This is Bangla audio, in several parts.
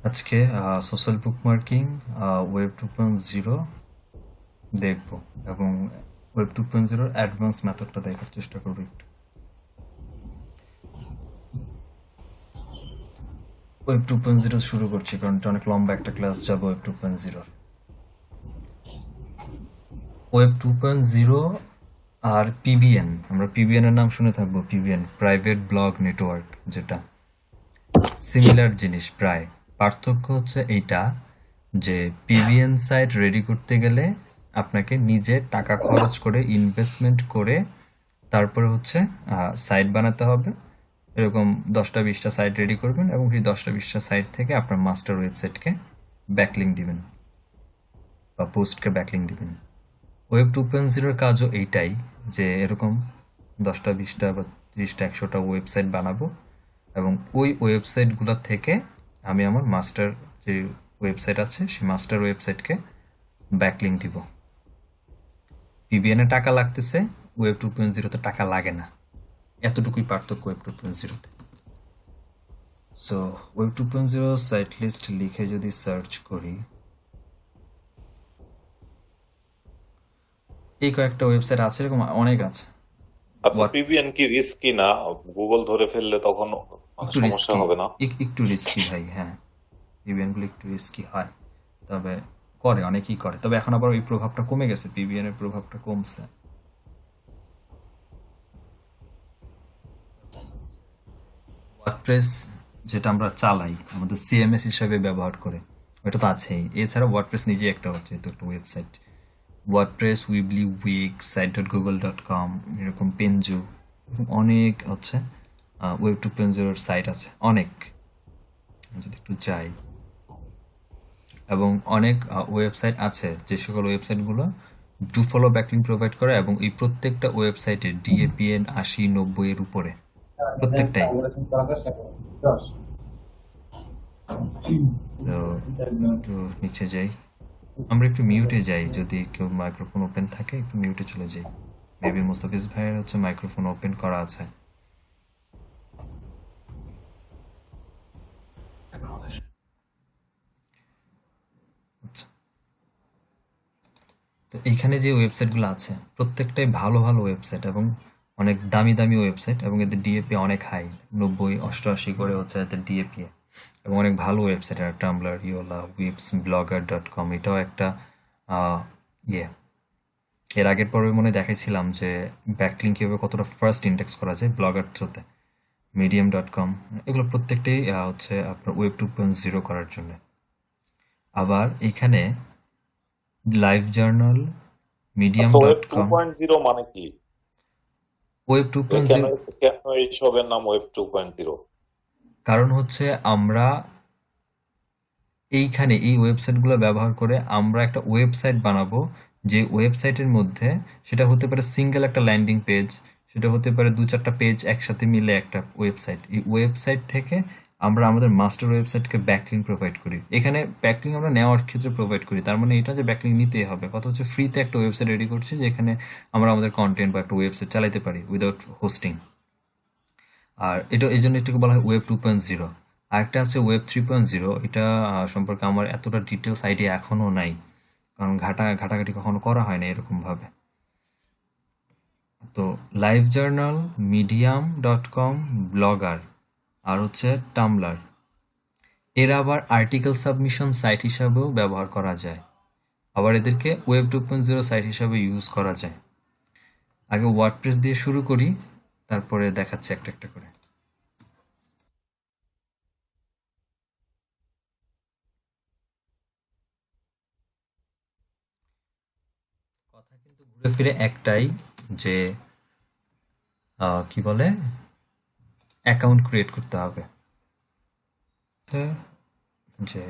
আজকে সোশ্যাল বুকমার্কিং ওয়েব 2.0 দেখব এবং ওয়েব 2.0 অ্যাডভান্স মেথডটা দেখার চেষ্টা করব একটু। ওয়েব 2.0 শুরু করছি কারণ এটা অনেক লম্বা একটা ক্লাস যাবে ওয়েব 2.0। ওয়েব 2.0 আর পিবিএন, আমরা পিবিএন এর নাম শুনে থাকবো। পিবিএন প্রাইভেট ব্লগ নেটওয়ার্ক, যেটা সিমিলার জিনিস প্রায়। পার্থক্য হচ্ছে এইটা যে পিবিএন সাইট রেডি করতে গেলে আপনাকে নিজে টাকা খরচ করে ইনভেস্টমেন্ট করে তারপরে হচ্ছে সাইট বানাতে হবে। এরকম 10টা 20টা সাইট রেডি করবেন এবং সেই 10টা 20টা সাইট থেকে আপনার মাস্টার ওয়েবসাইটকে ব্যাকলিং দিবেন বা পোস্টকে ব্যাকলিং দিবেন। ওয়েব 2.0 কাজও এইটাই, যে এরকম 10টা 20টা বা 30টা 100টা ওয়েবসাইট বানাবো এবং ওই ওয়েবসাইটগুলো থেকে আমি আমার মাস্টার যে ওয়েবসাইট আছে সেই মাস্টার ওয়েবসাইটকে ব্যাকলিং দিব। পিবিএন এ টাকা লাগতেছে, ওয়েব 2.0 তে টাকা লাগে না। এতটুকুই পার্থক্য ওয়েব 2.0 তে। সো ওয়েব 2.0 সাইট লিস্ট লিখে যদি সার্চ করি, এই কয়েকটা ওয়েবসাইট আছে, এরকম অনেক আছে। আচ্ছা, হোয়াট পিবিএন কি রিস্কি না? গুগল ধরে ফেললে তখন একটু সমস্যা রিস্কি, হবে না? একটু রিস্কি ভাই, হ্যাঁ। পিবিএনগুলো একটু রিস্কি হয়, তবে করে, অনেকেই করে। তবে এখন আবার ওই প্রভাবটা কমে গেছে, পিবিএন এর প্রভাবটা কমছে। ওয়ার্ডপ্রেস যেটা আমরা চালাই আমাদের সিএমএস হিসাবে ব্যবহার করে, ওটা তো আছেই। এছাড়া ওয়ার্ডপ্রেস নিজেই একটা হচ্ছে তো একটা ওয়েবসাইট। ওয়ার্ডপ্রেস, উইবলি, উইক্স, site.google.com, এরকম পেনজু, অনেক হচ্ছে ওয়েব 2.0 সাইট আছে অনেক। আমি যদি একটু যাই, এবং অনেক ওয়েবসাইট আছে যে সকল ওয়েবসাইটগুলো ডু ফলো ব্যাকলিং প্রোভাইড করে এবং এই প্রত্যেকটা ওয়েবসাইটে ডিএপিএন 80-90 এর উপরে, প্রত্যেকটাই। তো একটু নিচে যাই, আমরা একটু মিউটে যাই, যদি কেউ মাইক্রোফোন ওপেন থাকে একটু মিউটে চলে যাই। মেবি মোস্তাফিজ ভাইয়ের হচ্ছে মাইক্রোফোন ওপেন করা আছে। আচ্ছা, তো এইখানে যে ওয়েবসাইটগুলো আছে প্রত্যেকটাই ভালো ভালো ওয়েবসাইট এবং অনেক দামি দামি ওয়েবসাইট, এবং এদের ডিএপি অনেক হাই, 90-88 করে হচ্ছে এদের ডিএপি। এবং অনেক ভালো ওয়েবসাইট, আর টামব্লার, ইওলা, উইপস, blogger.com, এটাও একটা ইয়ে। এর আগের পর্বে মনে হয় দেখেছিলাম যে ব্যাকলিং কীভাবে কতটা ফার্স্ট ইন্ডেক্স করা যায় ব্লগার থ্রুতে। medium.com, এগুলো প্রত্যেকটাই হচ্ছে আপনার ওয়েব 2.0 করার জন্য। আবার এখানে লাইভ জার্নাল, মিডিয়াম আচ্ছা, ওয়েব ডট টু কম পয়েন্ট জিরো মানে কি? ওয়েব টু এ পয়েন্ট কেন জিরো কেন এইসবের নাম ওয়েব 2.0? কারণ হচ্ছে আমরা এইখানে এই ওয়েবসাইটগুলো ব্যবহার করে আমরা একটা ওয়েবসাইট বানাবো, যে ওয়েবসাইটের মধ্যে সেটা হতে পারে সিঙ্গেল একটা ল্যান্ডিং পেজ, সেটা হতে পারে 2-4টা পেজ একসাথে মিলে একটা ওয়েবসাইট। এই ওয়েবসাইট থেকে আমরা আমাদের মাস্টার ওয়েবসাইটকে ব্যাকলিং প্রোভাইড করি। এখানে ব্যাকলিং আমরা নেওয়ার ক্ষেত্রে প্রোভাইড করি, তার মানে এটা যে ব্যাকলিং নিতেই হবে। কথা হচ্ছে ফ্রিতে একটা ওয়েবসাইট রেডি করছি যেখানে আমরা আমাদের কন্টেন্ট বা একটা ওয়েবসাইট চালাতে পারি উইদাউট হোস্টিং। আর এটা এই জন্য এটাকে বলা হয় ওয়েব 2.0। আরেকটা আছে ওয়েব 3.0, এটা সম্পর্কে আমার এতটা ডিটেলস আইডিয়া এখনও নাই, কারণ ঘাটাঘাটি কখনো করা হয় না এরকমভাবে। তো লাইভ জার্নাল, medium.com, ব্লগার, আর হচ্ছে টামলার, এরা আবার আর্টিকেল সাবমিশন সাইট হিসাবেও ব্যবহার করা যায়। আবার এদেরকে ওয়েব 2.0 সাইট হিসাবে ইউজ করা যায়। আগে ওয়ার্ডপ্রেস দিয়ে শুরু করি, তারপরে দেখাচ্ছি একটা একটা করে। কথা কিন্তু ঘুরে ফিরে একটাই, যে কি বলে, অ্যাকাউন্ট ক্রিয়েট করতে হবে। তো, যে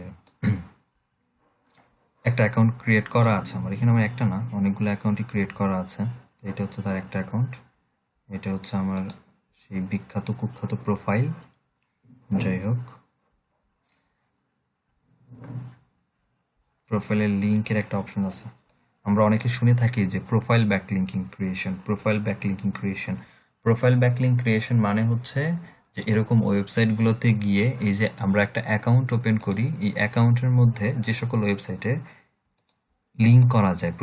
একটা অ্যাকাউন্ট ক্রিয়েট করা আছে আমার এখানে, আমার একটা না অনেকগুলো অ্যাকাউন্টই ক্রিয়েট করা আছে। তো এটা হচ্ছে তার একটা অ্যাকাউন্ট, এটা হচ্ছে আমার সেই বিখ্যাত কুখ্যাত প্রোফাইল। যাই হোক, প্রোফাইলের লিঙ্কের একটা অপশন আছে। আমরা অনেকে শুনে থাকি যে profile backlinking creation, profile backlinking creation. Profile backlink creation মানে হচ্ছে যে এরকম ওয়েবসাইটগুলোতে গিয়ে এই যে আমরা একটা অ্যাকাউন্ট ওপেন করি, এই অ্যাকাউন্টের মধ্যে যে সকল ওয়েবসাইটে লিঙ্ক করা যায়,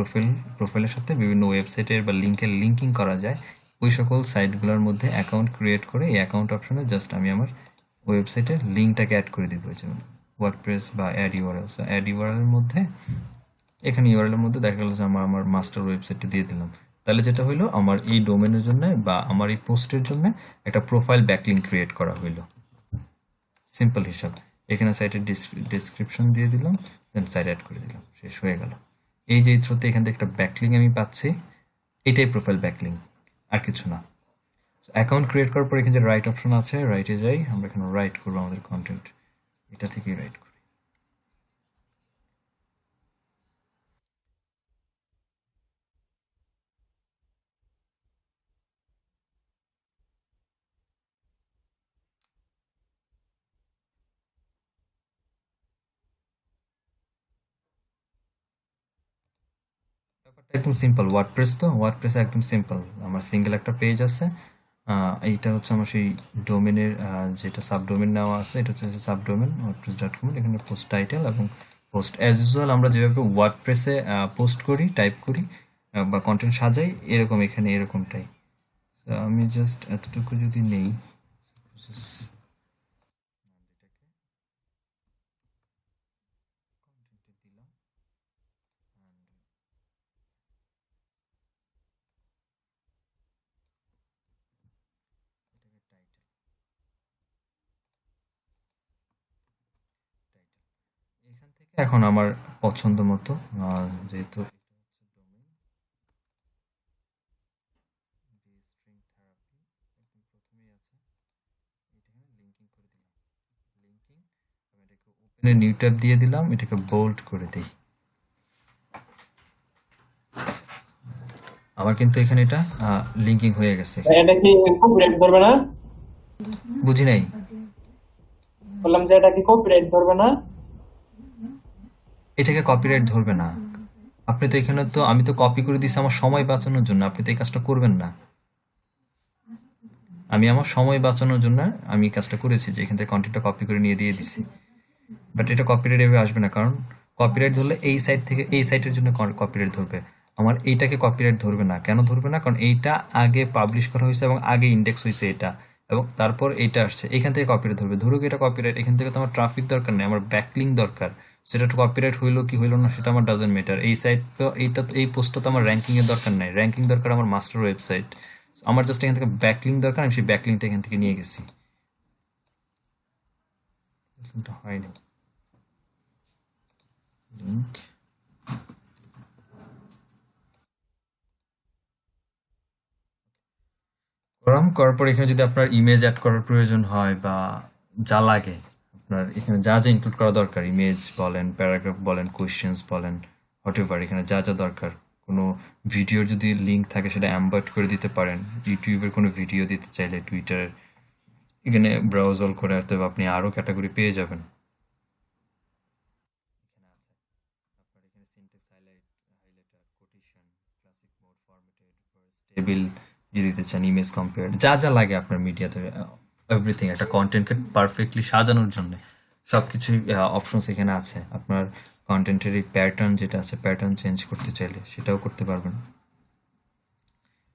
প্রোফাইলের সাথে বিভিন্ন ওয়েবসাইটের বা লিঙ্কের লিঙ্কিং করা যায়, ওই সকল সাইটগুলোর মধ্যে অ্যাকাউন্ট ক্রিয়েট করে এই অ্যাকাউন্ট অপশনে জাস্ট আমি আমার ওয়েবসাইটের লিঙ্কটাকে অ্যাড করে দিব। যেমন ওয়ার্ডপ্রেস বা অ্যাড ইউআরএল, অ্যাড ইউআরএল মধ্যে এখানে ইউআরএল এর মধ্যে দেখা গেল যে আমার মাস্টার ওয়েবসাইটটা দিয়ে দিলাম। তাহলে যেটা হইলো, আমার এই ডোমেনের জন্য বা আমার এই পোস্টের জন্য একটা প্রোফাইল ব্যাকলিঙ্ক ক্রিয়েট করা হইলো। সিম্পল হিসাব। এখানে সাইটের ডিসক্রিপশন দিয়ে দিলাম, দেন সাইট অ্যাড করে দিলাম, শেষ হয়ে গেল। এই যে থ্রুতে এখান থেকে একটা ব্যাকলিঙ্ক আমি পাচ্ছি, এটাই প্রোফাইল ব্যাকলিঙ্ক, আর কিছু না। অ্যাকাউন্ট ক্রিয়েট করার পর এখানে যে রাইট অপশন আছে, রাইটে যাই, আমরা এখানে রাইট করবো আমাদের কন্টেন্ট, এটা থেকেই রাইট করি। ব্যাপারটা একদম সিম্পল। ওয়ার্ডপ্রেস তো, ওয়ার্ডপ্রেসে একদম সিম্পল। আমার সিঙ্গেল একটা পেজ আছে, এইটা হচ্ছে আমার সেই ডোমেনের যেটা সাবডোমেন নেওয়া আছে, এটা হচ্ছে সাবডোমেন wordpress.com। এখানে পোস্ট টাইটেল এবং পোস্ট অ্যাজ ইউজুয়াল আমরা যেভাবে ওয়ার্ডপ্রেসে পোস্ট করি, টাইপ করি বা কন্টেন্ট সাজাই, এরকম এখানে এরকমটাই। So, আমি জাস্ট এতটুকু যদি নেই, এখান থেকে এখন আমার পছন্দ মতো, যেহেতু নিউ ট্যাব দিয়ে দিলাম, এটাকে বোল্ড করে দিই। আমার কিন্তু এখানে এটা লিঙ্কিং হয়ে গেছে। এটা কি কপিরাইট ধরবে না? বুঝি নাই। বললাম যে এটা কি কপিরাইট ধরবে না? এটাকে কপিরাইট ধরবে না। আপনি তো এখানে তো, আমি তো কপি করে দিছি আমার সময় বাঁচানোর জন্য, আপনি তো এই কাজটা করবেন না। আমি আমার সময় বাঁচানোর জন্য আমি এই কাজটা করেছি, যে এখান থেকে কন্টেন্টটা কপি করে নিয়ে দিয়ে দিছি। বাট এটা কপিরাইট এভাবে আসবে না, কারণ কপিরাইট ধরলে এই সাইট থেকে এই সাইটের জন্য কপিরাইট ধরবে। আমার এইটাকে কপিরাইট ধরবে না। কেন ধরবে না? কারণ এইটা আগে পাবলিশ করা হয়েছে এবং আগে ইন্ডেক্স হয়েছে এটা, এবং তারপর এইটা আসছে, এখান থেকে কপিরাইট ধরবে। ধরুক এটা কপিরাইট, এখান থেকে তো আমার ট্রাফিক দরকার নেই, আমার ব্যাকলিঙ্ক দরকার। সেটা একটু কপিরাইট হইলো কি হইলো না সেটা আমার ডাজেন্ট ম্যাটার। এই সাইট, এইটা এই পোস্টটা তো আমার র্যাঙ্কিং এর দরকার নাই, র্যাঙ্কিং দরকার আমার মাস্টার ওয়েবসাইট। আমার জাস্ট এখান থেকে ব্যাকলিঙ্ক দরকার, আমি সেই ব্যাকলিঙ্কটা এখান থেকে নিয়ে গেছি। হয়নি লিঙ্ক করার পর এখানে যদি আপনার ইমেজ অ্যাড করার প্রয়োজন হয় বা যা লাগে, আপনার এখানে যা যা ইনক্লুড করা দরকার, ইমেজ বলেন, প্যারাগ্রাফ বলেন, কোয়েশ্চেন্স বলেন, হোয়াটএভার, এখানে যা যা দরকার, কোনো ভিডিওর যদি লিঙ্ক থাকে সেটা অ্যাম্বার্ট করে দিতে পারেন। ইউটিউবের কোনো ভিডিও দিতে চাইলে টুইটারের, এখানে ব্রাউজ অল করে অথবা আপনি আরও ক্যাটাগরি পেয়ে যাবেন। টেবিল যদি দিতে চান, ইমেজ কম্পেয়ার, যা যা লাগে আপনার মিডিয়াতে, এভরিথিং একটা কন্টেন্টকে পারফেক্টলি সাজানোর জন্য সবকিছুই অপশনস এখানে আছে। আপনার কন্টেন্টের এই প্যাটার্ন যেটা আছে, প্যাটার্ন চেঞ্জ করতে চাইলে সেটাও করতে পারবেন।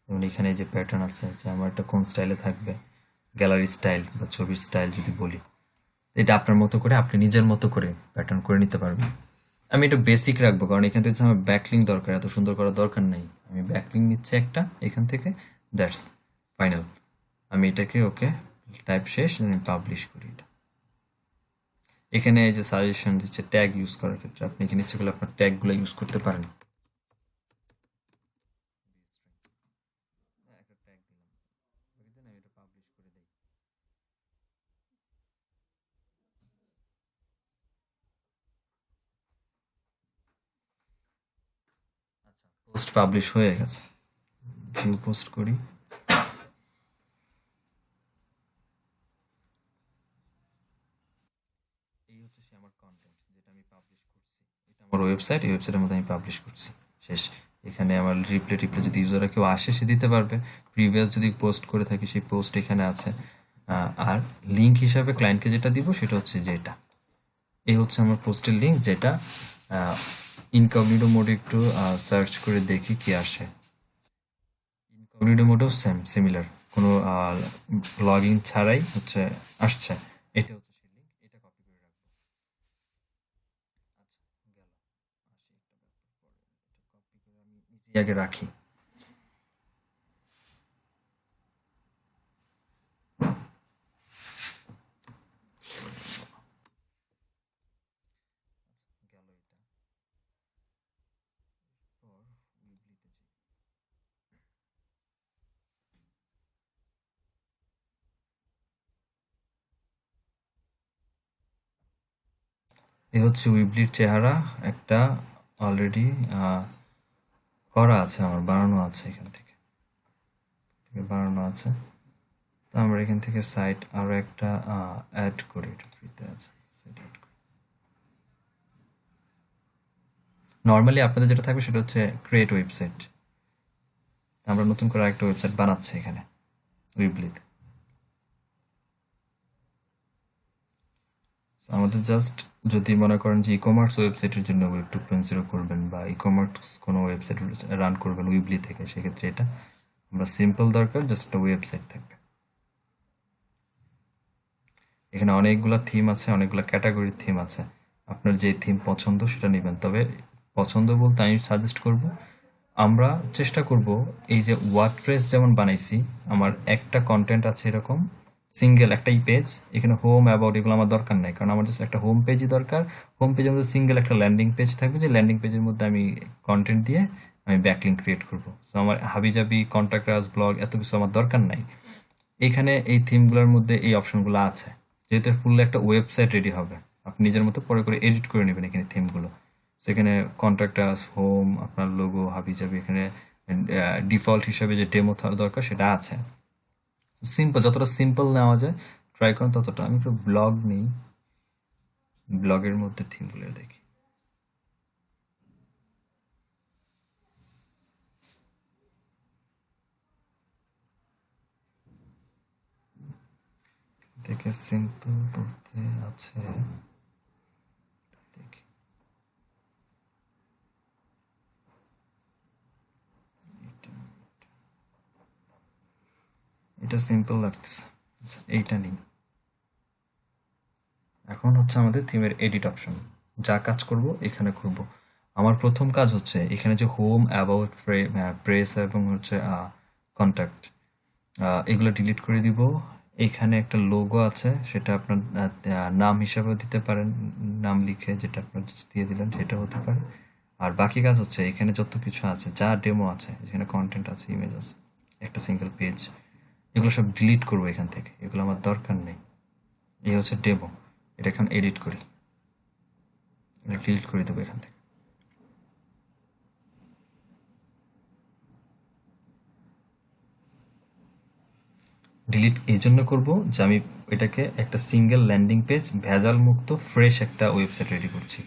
যেমন এখানে যে প্যাটার্ন আছে, যে আমার একটা কোন স্টাইলে থাকবে, গ্যালারি স্টাইল বা ছবির স্টাইল যদি বলি, এটা আপনার মতো করে, আপনি নিজের মতো করে প্যাটার্ন করে নিতে পারবেন। আমি এটা বেসিক রাখবো, কারণ এখান থেকে আমার ব্যাকলিঙ্ক দরকার, এত সুন্দর করার দরকার নেই। আমি ব্যাকলিঙ্ক নিচ্ছি একটা এখান থেকে, দ্যাটস ফাইনাল। আমি এটাকে ওকে টাইপ শেষ, আমি পাবলিশ করি এটা। এখানে এই যে সাজেশন দিচ্ছে ট্যাগ ইউজ করার ক্ষেত্রে, আপনি এখানে ইচ্ছে করলে আপনার ট্যাগগুলো ইউজ করতে পারেন। একটা ট্যাগ দিলাম, আমি এটা পাবলিশ করে দিই। আচ্ছা, পোস্ট পাবলিশ হয়ে গেছে। ভিউ পোস্ট করি। এই হচ্ছে সে আমার কন্টেন্ট যেটা আমি পাবলিশ করছি, এটা আমার ওয়েবসাইট, এই ওয়েবসাইটের মধ্যে আমি পাবলিশ করছি, শেষ। এখানে আমার রিপ্লে টিপ্লে যদি ইউজাররা কেউ আসে সে দিতে পারবে। প্রিভিয়াস যদি পোস্ট করে থাকি সেই পোস্ট এখানে আছে। আর লিঙ্ক হিসাবে ক্লায়েন্টকে যেটা দিব সেটা হচ্ছে যেটা এই হচ্ছে আমার পোস্টের লিঙ্ক, যেটা ইনকগনিটো মোডে একটু সার্চ করে দেখি কি আসে। ইনকগনিটো মোডও সেম সিমিলার, কোনো লগইন ছাড়াই হচ্ছে আসছে। এটা হচ্ছে সেই লিঙ্ক, এটা কপি করে রাখবো। আচ্ছা, গেল। আসি একটা ব্যাপার পরে, এটা কপি করে আমি নিজেই আগে রাখি। গেল এটা। পর উইবলিতে যাই। এই হচ্ছে উইবলির চেহারা, একটা অলরেডি করা আছে, আমার বানানো আছে, এখান থেকে বানানো আছে। তো আমরা এখান থেকে সাইট আরো একটা অ্যাড করি, এটা ফ্রিতে আছে, সাইট অ্যাড করি। নর্মালি আপনাদের যেটা থাকবে সেটা হচ্ছে ক্রিয়েট ওয়েবসাইট, আমরা নতুন করে একটা ওয়েবসাইট বানাচ্ছি এখানে উইবলিতে। আমাদের জাস্ট যদি মনে করেন যে ই কমার্স ওয়েবসাইটের জন্য ওয়েব 2.0 করবেন বা ই কমার্স কোনো ওয়েবসাইট রান করবেন উইবলি থেকে, সেক্ষেত্রে এটা আমরা সিম্পল দরকার, জাস্ট একটা ওয়েবসাইট থাকবে। এখানে অনেকগুলো থিম আছে, অনেকগুলো ক্যাটাগরির থিম আছে, আপনার যে থিম পছন্দ সেটা নেবেন। তবে পছন্দ বলতে আমি সাজেস্ট করব, আমরা চেষ্টা করব এই যে ওয়ার্ডপ্রেস যেমন বানাইছি, আমার একটা কন্টেন্ট আছে এরকম সিঙ্গেল একটাই পেজ, এখানে হোম অ্যাবাউট এগুলো আমার দরকার নাই, কারণ আমার জাস্ট একটা হোম পেজই দরকার। হোম পেজের মধ্যে সিঙ্গেল একটা ল্যান্ডিং পেজ থাকবে, যে ল্যান্ডিং পেজের মধ্যে আমি কন্টেন্ট দিয়ে আমি ব্যাকলিঙ্ক ক্রিয়েট করব। সো আমার হাবিজাবি কন্ট্যাক্ট আস ব্লগ এত কিছু আমার দরকার নাই। এখানে এই থিমগুলোর মধ্যে এই অপশনগুলো আছে, যেহেতু ফুল একটা ওয়েবসাইট রেডি হবে, আপনি নিজের মতো পরে করে এডিট করে নেবেন এখানে থিমগুলো। সেখানে কন্ট্যাক্ট আস, হোম, আপনার লোগো, হাবি যাবি, এখানে ডিফল্ট হিসাবে যে ডেমো দরকার সেটা আছে। সিম্পল, যতটা সিম্পল নেওয়া যায় ট্রাই করুন ততটা। আমি একটু ব্লগ নেই, ব্লগের মধ্যে থিমগুলো দেখি। দেখে সিম্পল বলতে আছে, দেখি এটা সিম্পল লাগতেছে, আচ্ছা, এইটা নেই। এখন হচ্ছে আমাদের থিমের এডিট অপশন, যা কাজ করব এখানে করব। আমার প্রথম কাজ হচ্ছে এখানে যে হোম, অ্যাবাউট, প্রেস এবং হচ্ছে কন্ট্যাক্ট, এগুলো ডিলিট করে দিব। এখানে একটা লোগো আছে, সেটা আপনার নাম হিসাবেও দিতে পারেন, নাম লিখে যেটা আপনার just দিয়ে দিলেন সেটা হতে পারে। আর বাকি কাজ হচ্ছে এখানে যত কিছু আছে, যা ডেমো আছে, এখানে কন্টেন্ট আছে, ইমেজ আছে, একটা সিঙ্গেল পেজ, এগুলো সব ডিলিট করবো এখান থেকে, এগুলো আমার দরকার নেই। এই হচ্ছে ডেমো, এটা এখন এডিট করি, এটা ডিলিট করে দেবো এখান থেকে। ডিলিট এই জন্য করবো যে আমি এটাকে একটা সিঙ্গেল ল্যান্ডিং পেজ, ভেজাল মুক্ত ফ্রেশ একটা ওয়েবসাইট রেডি করছি।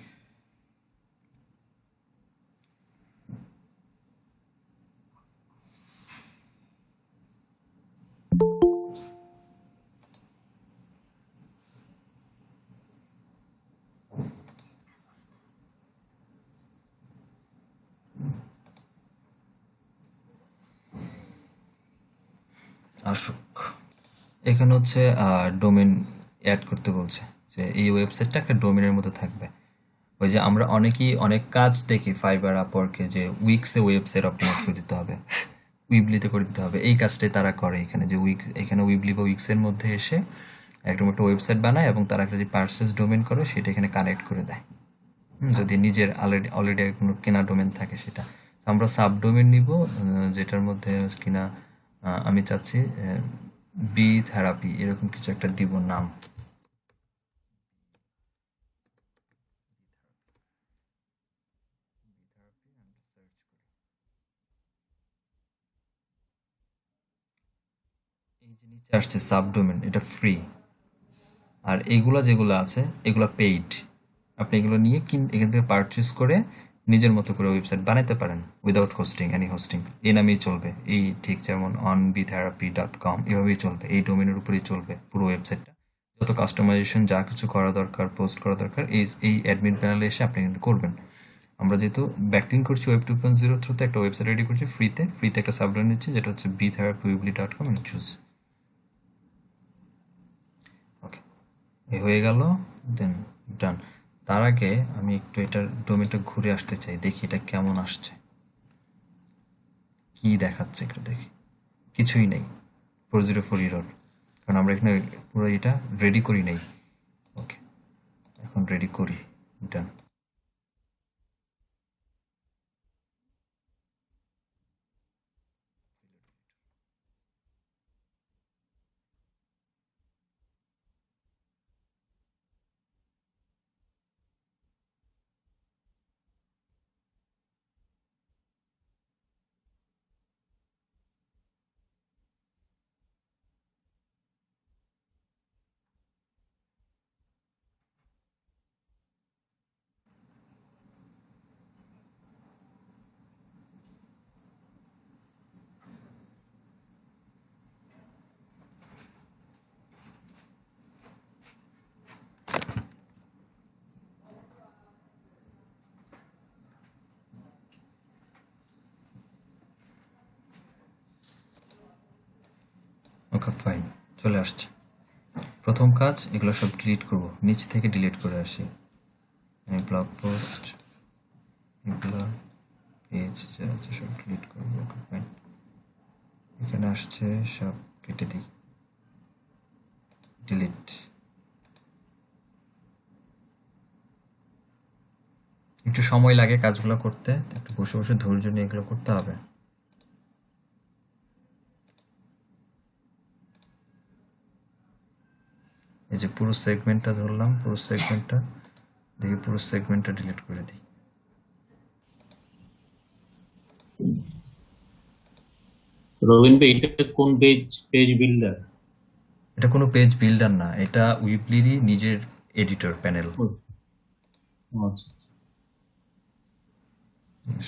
আসুক, এখানে হচ্ছে ডোমেন অ্যাড করতে বলছে, যে এই ওয়েবসাইটটা একটা ডোমেনের মধ্যে থাকবে। ওই যে আমরা অনেকেই অনেক কাজ দেখি ফাইবার, আপওয়ার্কে, যে উইক্সে ওয়েবসাইট অপটিমাইজ করে দিতে হবে, উইবলিতে করে দিতে হবে, এই কাজটাই তারা করে এখানে। যে এখানে উইবলি বা উইক্সের মধ্যে এসে একদম একটা ওয়েবসাইট বানায় এবং তারা একটা যে পার্সেস ডোমেন করে সেটা এখানে কানেক্ট করে দেয়। যদি নিজের অলরেডি কোনো কেনা ডোমেন থাকে সেটা। তো আমরা সাব ডোমেন নিব, যেটার মধ্যে কিনা আমি চাচ্ছি বি থেরাপি এরকম কিছু একটা দিব নাম। এই যে নিচে আসছে সাবডোমেন, এটা ফ্রি। আর এগুলা যেগুলো আছে এগুলা পেইড, আপনি এগুলো নিয়ে এখান থেকে পারচেস করে নিজের মতো করে ওয়েবসাইট বানাতে পারেন উইদাউট হোস্টিং, এনি হোস্টিং। এই নামেই চলবে, এই ঠিক যেমন onbtherapy.com এভাবেই চলবে, এই ডোমেনের উপরেই চলবে পুরো ওয়েবসাইটটা। যত কাস্টমাইজেশন যা কিছু করা দরকার, পোস্ট করা দরকার, এই অ্যাডমিন প্যানেলে এসে আপনি কিন্তু করবেন। আমরা যেহেতু ব্যাকলিং করছি ওয়েব 2.0 থ্রুতে একটা ওয়েবসাইট রেডি করছি ফ্রিতে একটা সাবডোমেন নিচ্ছি যেটা হচ্ছে btherapyweebly.com and choose। ওকে, এই হয়ে গেল, দেন ডান। তার আগে আমি একটু এটার ডোমেনটা ঘুরে আসতে চাই, দেখি এটা কেমন আসছে, কি দেখাচ্ছে একটু দেখি। কিছুই নেই, 404 এরর, কারণ আমরা এখানে পুরো এটা রেডি করি নাই। ওকে, এখন রেডি করি, ডান। ওকে ফাইন, চলে আসছে। প্রথম কাজ, এগুলো সব ডিলিট করব, নিচ থেকে ডিলিট করে আসি। আমি ব্লগ পোস্ট, এগুলো পেজ যা আছে সব ডিলিট করবো। ওকে ফাইন, এখানে আসছে সব কেটে দিই, ডিলিট। একটু সময় লাগে কাজগুলো করতে, একটু বসে বসে ধৈর্য নিয়ে এগুলো করতে হবে। এই যে পুরো সেগমেন্টটা ধরলাম, পুরো সেগমেন্টটা দেখি, পুরো সেগমেন্টটা ডিলিট করে দিই। রবিন ভাই, এটা কোন পেজ বিল্ডার? এটা কোনো পেজ বিল্ডার না, এটা উইবলিরই নিজের এডিটর প্যানেল। আচ্ছা,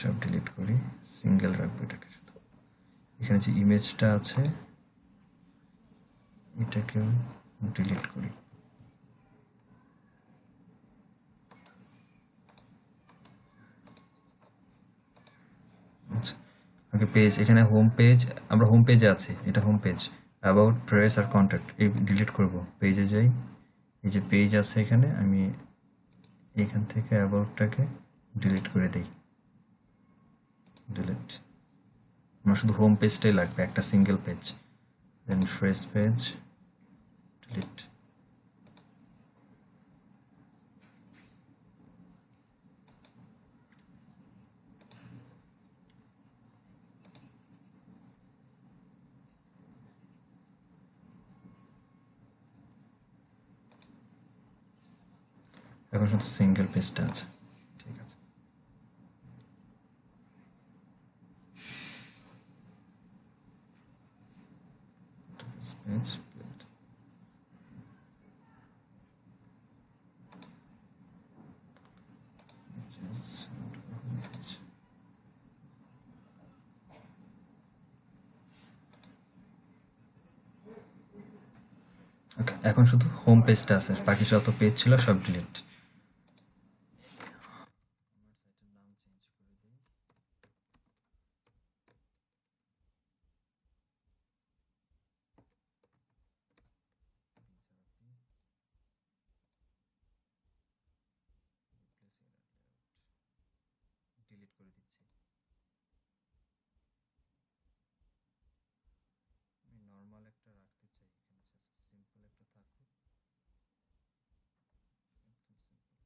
সব ডিলিট করি, সিঙ্গেল রাখবো এটাকে শুধু। এখানে যে ইমেজটা আছে এটাকেও ডিলিট করি। আচ্ছা, আগে পেজ, এখানে হোম পেজ, আমরা হোম পেজে আছি, এটা হোম পেজ। অ্যাবাউট, প্রেস আর কন্ট্যাক্ট এই ডিলিট করব। পেজে যাই, এই যে পেজ আছে এখানে, আমি এখান থেকে অ্যাবাউটটাকে ডিলিট করে দিই, ডিলিট। আমার শুধু হোম পেজটাই লাগবে, একটা সিঙ্গেল পেজ। দেন ফ্রেশ পেজ, ডিলিট। এখন শুধু সিঙ্গেল পেজটা আছে, ঠিক আছে। Page build। ওকে, এখন শুধু হোম পেজটা আছে, বাকি যত পেজ ছিল সব ডিলিট। ডিলিট করে দিচ্ছি। আমি নর্মাল একটা রাখতে চাই, এখানে জাস্ট সিম্পল একটা থাকুক, একদম সিম্পল এটা।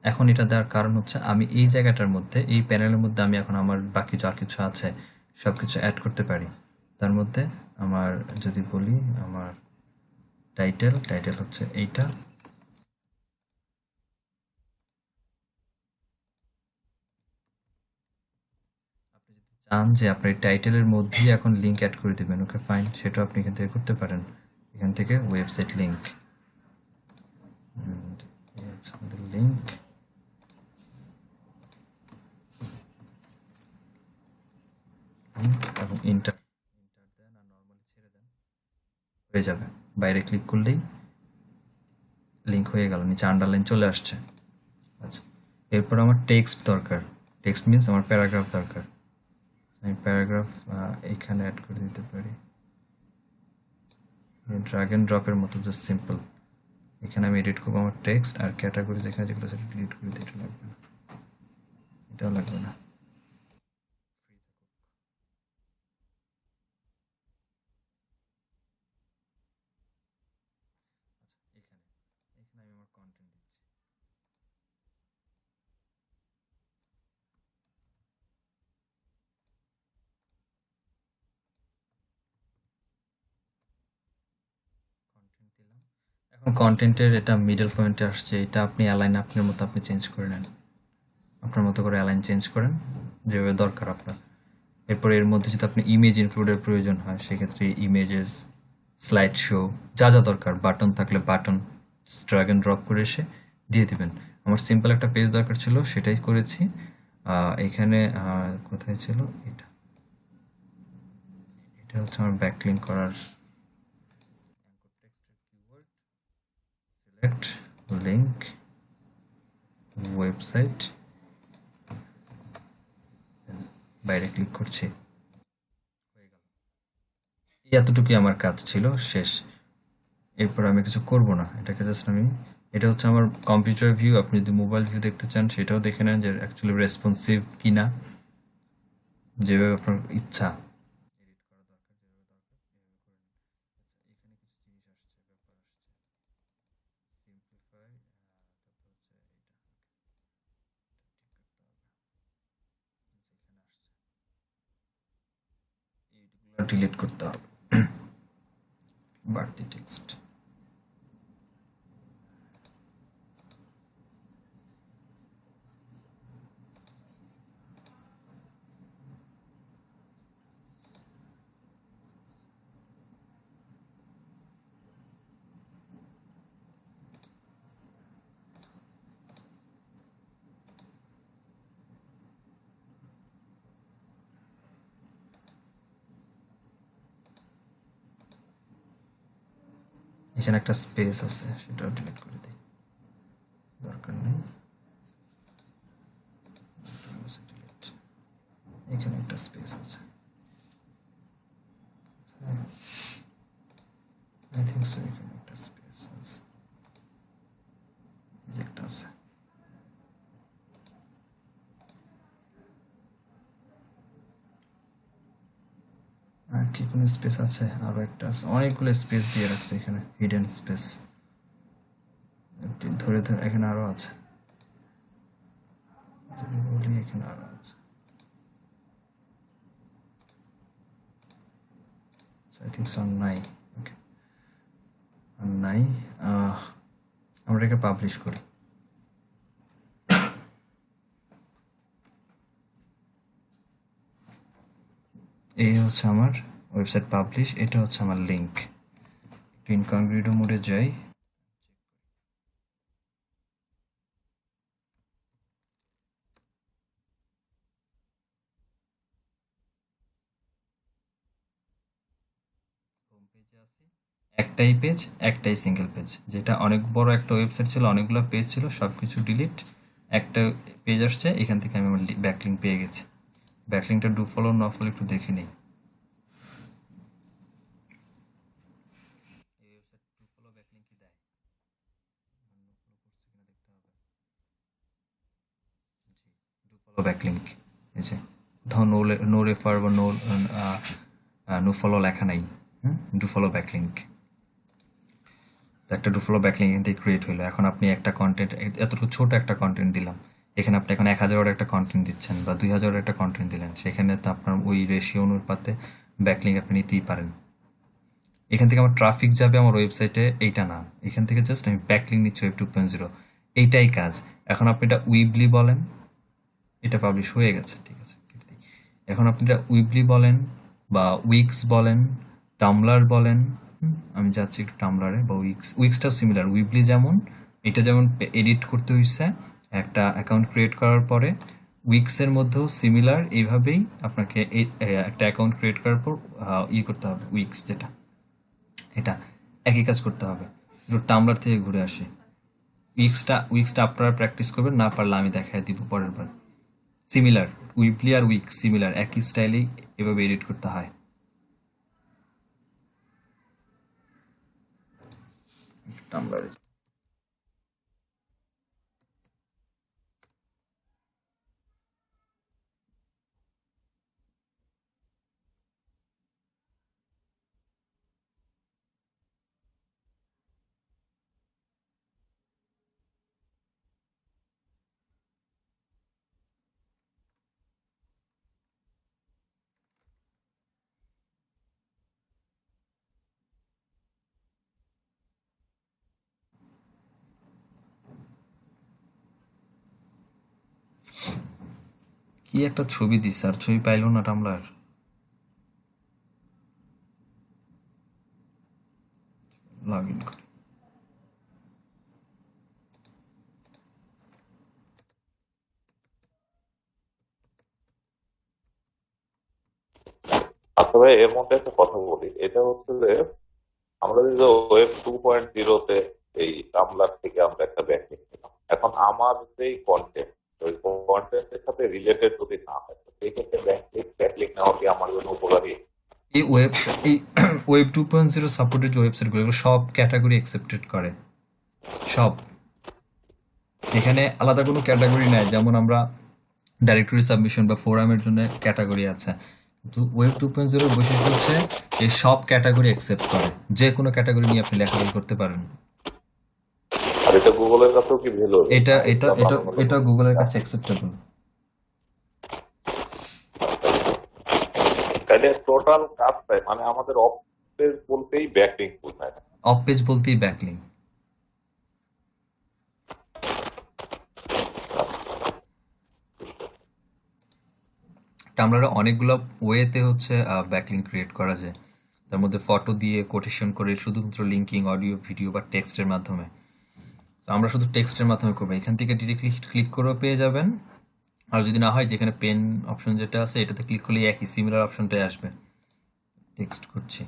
এখন এটা দেওয়ার কারণ হচ্ছে আমি এই জায়গাটার মধ্যে, এই প্যানেলের মধ্যে আমি এখন আমার বাকি যা কিছু আছে সব কিছু অ্যাড করতে পারি। তার মধ্যে আমার যদি বলি, আমার টাইটেল হচ্ছে এইটা। আপনি যদি চান যে আপনার টাইটেলের মধ্যেই এখন লিঙ্ক অ্যাড করে দিবেন, ওকে ফাইন, সেটা আপনি এখান থেকে করতে পারেন। এখান থেকে ওয়েবসাইট লিঙ্ক, আমাদের লিঙ্ক, এবং ইন্টার দেন আর নর্মালি ছেড়ে দেন, হয়ে যাবে। বাইরে ক্লিক করলেই লিঙ্ক হয়ে গেল, নিচে আন্ডারলাইন চলে আসছে। আচ্ছা, এরপর আমার টেক্সট দরকার। টেক্সট মিনস আমার প্যারাগ্রাফ দরকার। আমি প্যারাগ্রাফ এখানে অ্যাড করে দিতে পারি, ড্র্যাগ এন্ড ড্রপের মতো, জাস্ট সিম্পল। এখানে আমি এডিট করবো আমার টেক্সট, আর ক্যাটাগরি যেখানে যেগুলো সেটা ডিলিট করে দিই, এটা লাগবে না, এটাও লাগবে না। এখানে এখানে আমি আমার কন্টেন্ট দিচ্ছি। কন্টেন্ট দিলাম। এখন কন্টেন্টের এটা মিডল পয়েন্টে আসছে, এটা আপনি অ্যালাইন আপনার মতো আপনি চেঞ্জ করে নেন, আপনার মতো করে অ্যালাইন চেঞ্জ করেন যেভাবে দরকার আপনার। এরপর এর মধ্যে যদি আপনি ইমেজ ইনক্লুডের প্রয়োজন হয়, সেক্ষেত্রে ইমেজেস, স্লাইড শো, যা যা দরকার, বাটন থাকলে বাটন ড্র্যাগ এন্ড ড্রপ করে এসে দিয়ে দিবেন। আমার সিম্পল একটা পেজ দরকার ছিল, সেটাই করেছি। এখানে কোথায় ছিল এটা, এটা হচ্ছে আমার ব্যাকলিঙ্ক করার সিলেক্ট লিঙ্ক ওয়েবসাইট, বাইরে ক্লিক করছি, হয়ে গেল। এতটুকুই আমার কাজ ছিল, শেষ। এরপর আমি কিছু করব না, এটাকে জাস্ট আমি, এটা হচ্ছে আমার কম্পিউটার ভিউ। আপনি যদি মোবাইল ভিউ দেখতে চান সেটাও দেখে নেন যে অ্যাকচুয়ালি রেসপন্সিভ কিনা, যেভাবে আপনার ইচ্ছা। এডিট করা দরকার, যেভাবে দরকার এভাবে করে নিন। আচ্ছা, এখানে কিছু জিনিস আসছে, ব্যাপার আসছে, সিম্পলিফাই, তারপর হচ্ছে এটা, ঠিক করতে হবে। এখানে আসছে, এইগুলো ডিলিট করতে হবে, বাড়তি টেক্সট। এখানে একটা স্পেস আছে, সেটাও ডিলিট করে দিই, দরকার নেই। ডিলিট, এখানে একটা স্পেস আছে, আই থিঙ্ক সো, এখানে একটা স্পেস আছে, এই যে একটা আছে। আর কি কোনো স্পেস আছে? আরো একটা আছে, অনেকগুলো স্পেস দিয়ে রাখছে এখানে, হিডেন স্পেস ধরে ধরে। এখানে আরো আছে, যদি বলি এখানে আরো আছে। আই থিঙ্ক সো নাই, ওকে নাই। আমরা এটাকে পাবলিশ করি। এই হচ্ছে আমার ওয়েবসাইট পাবলিশ, এটা হচ্ছে আমার লিঙ্ক। একটু ইনকগনিটো মোডে যাই, হোম পেজে আসি। একটাই পেজ, একটাই সিঙ্গেল পেজ, যেটা অনেক বড় একটা ওয়েবসাইট ছিল, অনেকগুলো পেজ ছিল, সবকিছু ডিলিট, একটা পেজ আসছে। এখান থেকে আমি আমার ব্যাকলিঙ্ক পেয়ে গেছি। ব্যাকলিঙ্কটা ডু ফলো না ফলো একটু দেখে নিই। এই ওয়েবসাইট ডু ফলো ব্যাকলিঙ্ক কি দেয়, নো ফলো করছে কিনা দেখতে হবে। জি, ডু ফলো ব্যাকলিঙ্ক, এই যে নো রেফার বা নো ফলো লেখা নাই, ডু ফলো ব্যাকলিঙ্ক। একটা ডু ফলো ব্যাকলিঙ্ক এখান থেকে ক্রিয়েট হলো। এখন আপনি একটা কন্টেন্ট, এতটুকু ছোট একটা কন্টেন্ট দিলাম, এখানে আপনি এখন 1000 একটা কন্টেন্ট দিচ্ছেন বা 2000 একটা কন্টেন্ট দিলেন, সেখানে তো আপনার ওই রেশিও অনুপাতে ব্যাকলিঙ্ক আপনি নিতেই পারেন। এখান থেকে আমার ট্রাফিক যাবে আমার ওয়েবসাইটে, এইটা না, এখান থেকে জাস্ট আমি ব্যাকলিঙ্ক নিচ্ছি ওয়েব 2.0, এইটাই কাজ। এখন আপনি এটা উইবলি বলেন, এটা পাবলিশ হয়ে গেছে, ঠিক আছে। এখন আপনারা উইবলি বলেন বা উইক্স বলেন, টামলার বলেন, আমি যাচ্ছি একটু টামলারে বা উইক্সটাও সিমিলার। উইবলি যেমন, এটা যেমন এডিট করতে হয়েছে একটা অ্যাকাউন্ট ক্রিয়েট করার পরে, উইক্সের মধ্যেও সিমিলার এইভাবেই আপনাকে একটা অ্যাকাউন্ট ক্রিয়েট করার পর করতে হবে। উইক্স যেটা, এটা একই কাজ করতে হবে। একটু টামলার থেকে ঘুরে আসি। উইক্সটা আপনারা প্র্যাকটিস করবেন, না পারলে আমি দেখাই দিব পরের বার। সিমিলার, উইবলি আর উইক্স সিমিলার, একই স্টাইলেই এভাবে এডিট করতে হয়। টামলারে কি একটা ছবি দিচ্ছে, আর ছবি পাইলো না টামলার। লগ ইন করি। আচ্ছা ভাই, এর মধ্যে একটা কথা বলি। এটা হচ্ছে যে আমরা যে ওয়েব 2.0 তে এই টামলার থেকে আমরা একটা ব্যাকলিংক পেলাম, এখন আমার যে কন্টেন্ট, ওই কন্টেন্টের সাথে রিলেটেড যদি না হয়, তো সেই ক্ষেত্রে ব্যাকলিংক নেওয়া কি আমার জন্য উপকারী? এই ওয়েব 2.0 সাপোর্টেড যে ওয়েবসাইটগুলো, এগুলো সব ক্যাটাগরি অ্যাকসেপ্টেড করে, সব। এখানে আলাদা কোনো ক্যাটাগরি নাই, যেমন আমরা ডাইরেক্টরি সাবমিশন বা ফোরামের জন্য ক্যাটাগরি আছে, কিন্তু ওয়েব 2.0 বৈশিষ্ট্য হচ্ছে এই সব ক্যাটাগরি অ্যাকসেপ্ট করে। যে কোনো ক্যাটাগরি নিয়ে আপনি লেখালেখি করতে পারেন। আর এটা গুগলের কাছেও কি ভ্যালুয়েবল, এটা না এটা এটা এটা ভালো ভালো এটা গুগলের কাছে অ্যাকসেপ্টেবল। তাহলে টোটাল কাজটাই মানে আমাদের অফ পেজ বলতেই ব্যাকলিংক বোঝায়। অফ পেজ বলতেই ব্যাকলিং। টামলারে অনেকগুলো ওয়েতে হচ্ছে ব্যাকলিং ক্রিয়েট করা যায়। তার মধ্যে ফটো দিয়ে কোটেশন করে, শুধুমাত্র লিঙ্কিং, অডিও, ভিডিও বা টেক্সটের মাধ্যমে। তো আমরা শুধু টেক্সটের মাধ্যমে করবো, এখান থেকে ডিরেক্টলি ক্লিক করেও পেয়ে যাবেন। আর যদি না হয়, যেখানে পেন অপশন যেটা আছে, এটাতে ক্লিক করলে একই সিমিলার অপশনটাই আসবে। টেক্সট করছি।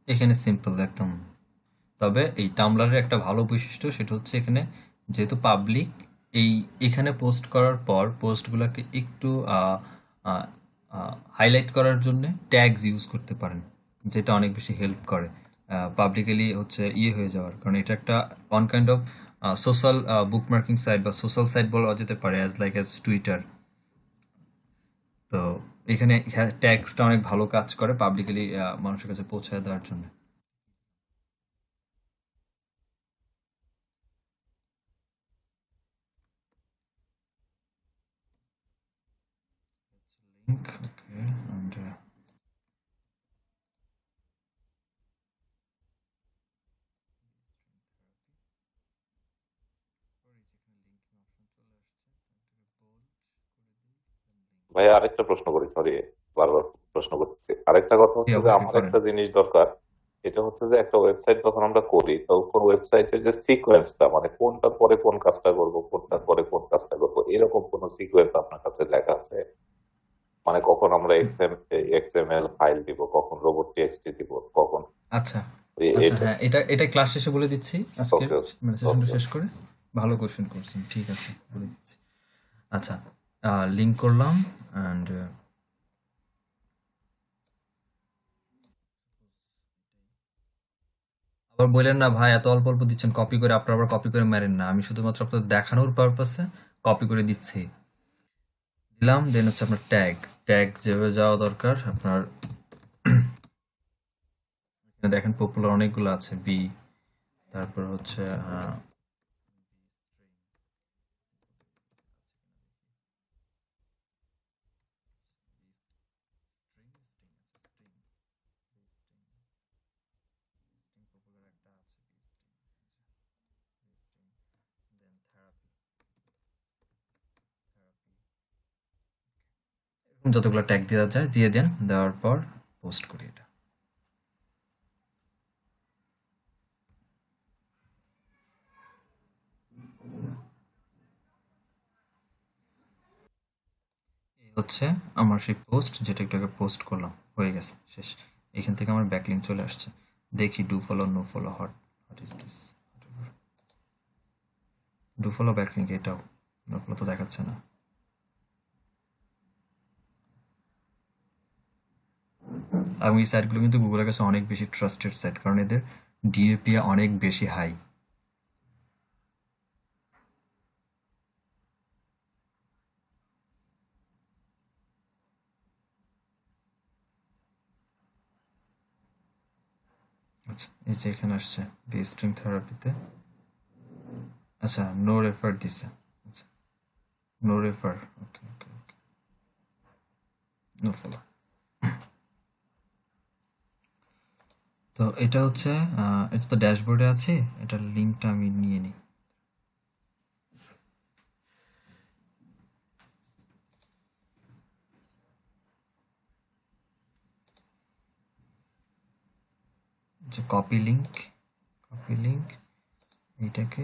এখানে সিম্পল একদম। তবে এই টামলারের একটা ভালো বৈশিষ্ট্য, সেটা হচ্ছে এখানে যেহেতু পাবলিক, এখানে পোস্ট করার পর পোস্টগুলোকে একটু হাইলাইট করার জন্য ট্যাগস ইউজ করতে পারেন, যেটা অনেক বেশি হেল্প করে পাবলিকালি হচ্ছে হয়ে যাওয়ার। কারণ এটা একটা one kind of social bookmarking site বা সোশ্যাল সাইট বলা যেতে পারে, অ্যাজ টুইটার। তো এখানে ট্যাগসটা অনেক ভালো কাজ করে পাবলিকালি মানুষের কাছে পৌঁছায় দেওয়ার জন্য। Link, okay, and ভাই আরেকটা প্রশ্ন করি, সরি বারবার প্রশ্ন করতেছি। আরেকটা কথা জি হচ্ছে যে অবশ্যই আমার করেন। একটা জিনিস দরকার। এটা হচ্ছে যে একটা ওয়েবসাইট যখন আমরা করি, তখন ওয়েবসাইটের যে সিকোয়েন্সটা, মানে কোনটার পরে কোন কাজটা করব, কোনটার পরে কোন কাজটা করব, এরকম কোন সিকোয়েন্স আপনার কাছে লেখা আছে? মানে কখন আমরা এক্সএমএল ফাইল দিব, কখন রোবট টিএক্সটি দিব, কখন আচ্ছা, আচ্ছা, এটা? হ্যাঁ, এটা ক্লাস শেষে বলে দিচ্ছি আজকের, ওকে মানে সেশনটা ওকে। শেষ করে। ভালো কোশ্চেন করছেন, ঠিক আছে, বলে দিচ্ছি। আচ্ছা, লিঙ্ক করলাম অ্যান্ড আবার বললেন না ভাই এত অল্প অল্প দিচ্ছেন, কপি করে আপনারা আবার কপি করে মারেন না। আমি শুধুমাত্র আপনাদের দেখানোর পারপাসে কপি করে দিচ্ছি। দিলাম, দেন হচ্ছে আপনার ট্যাগ, ট্যাগ যেভাবে যাওয়া দরকার আপনার। এখানে দেখেন পপুলার অনেকগুলো আছে, তারপর হচ্ছে যতগুলো ট্যাগ দেওয়া যায় দিয়ে দেন, দেওয়ার পর পোস্ট করি এটা। এই হচ্ছে আমার সেই পোস্ট, যেটা একটু আগে পোস্ট করলাম, হয়ে গেছে, শেষ। এখান থেকে আমার ব্যাকলিঙ্ক চলে আসছে। দেখি do follow, no follow, what is this, do follow backlink, এটাও নো ফলো তো দেখাচ্ছে না। এবং এই সাইটগুলো কিন্তু গুগলের কাছে অনেক বেশি ট্রাস্টেড সাইট, কারণ এদের ডিএপি অনেক বেশি হাই। আচ্ছা, এই যে এখানে আসছে বি স্ট্রিং থেরাপিতে। আচ্ছা, নো রেফার দিছে। আচ্ছা, নো রেফার, ওকে ওকে ওকে, নো ফলো। তো এটা হচ্ছে এটা তো ড্যাশবোর্ডে আছে, এটার লিঙ্কটা আমি নিয়ে নিই। যে কপি লিঙ্ক এইটাকে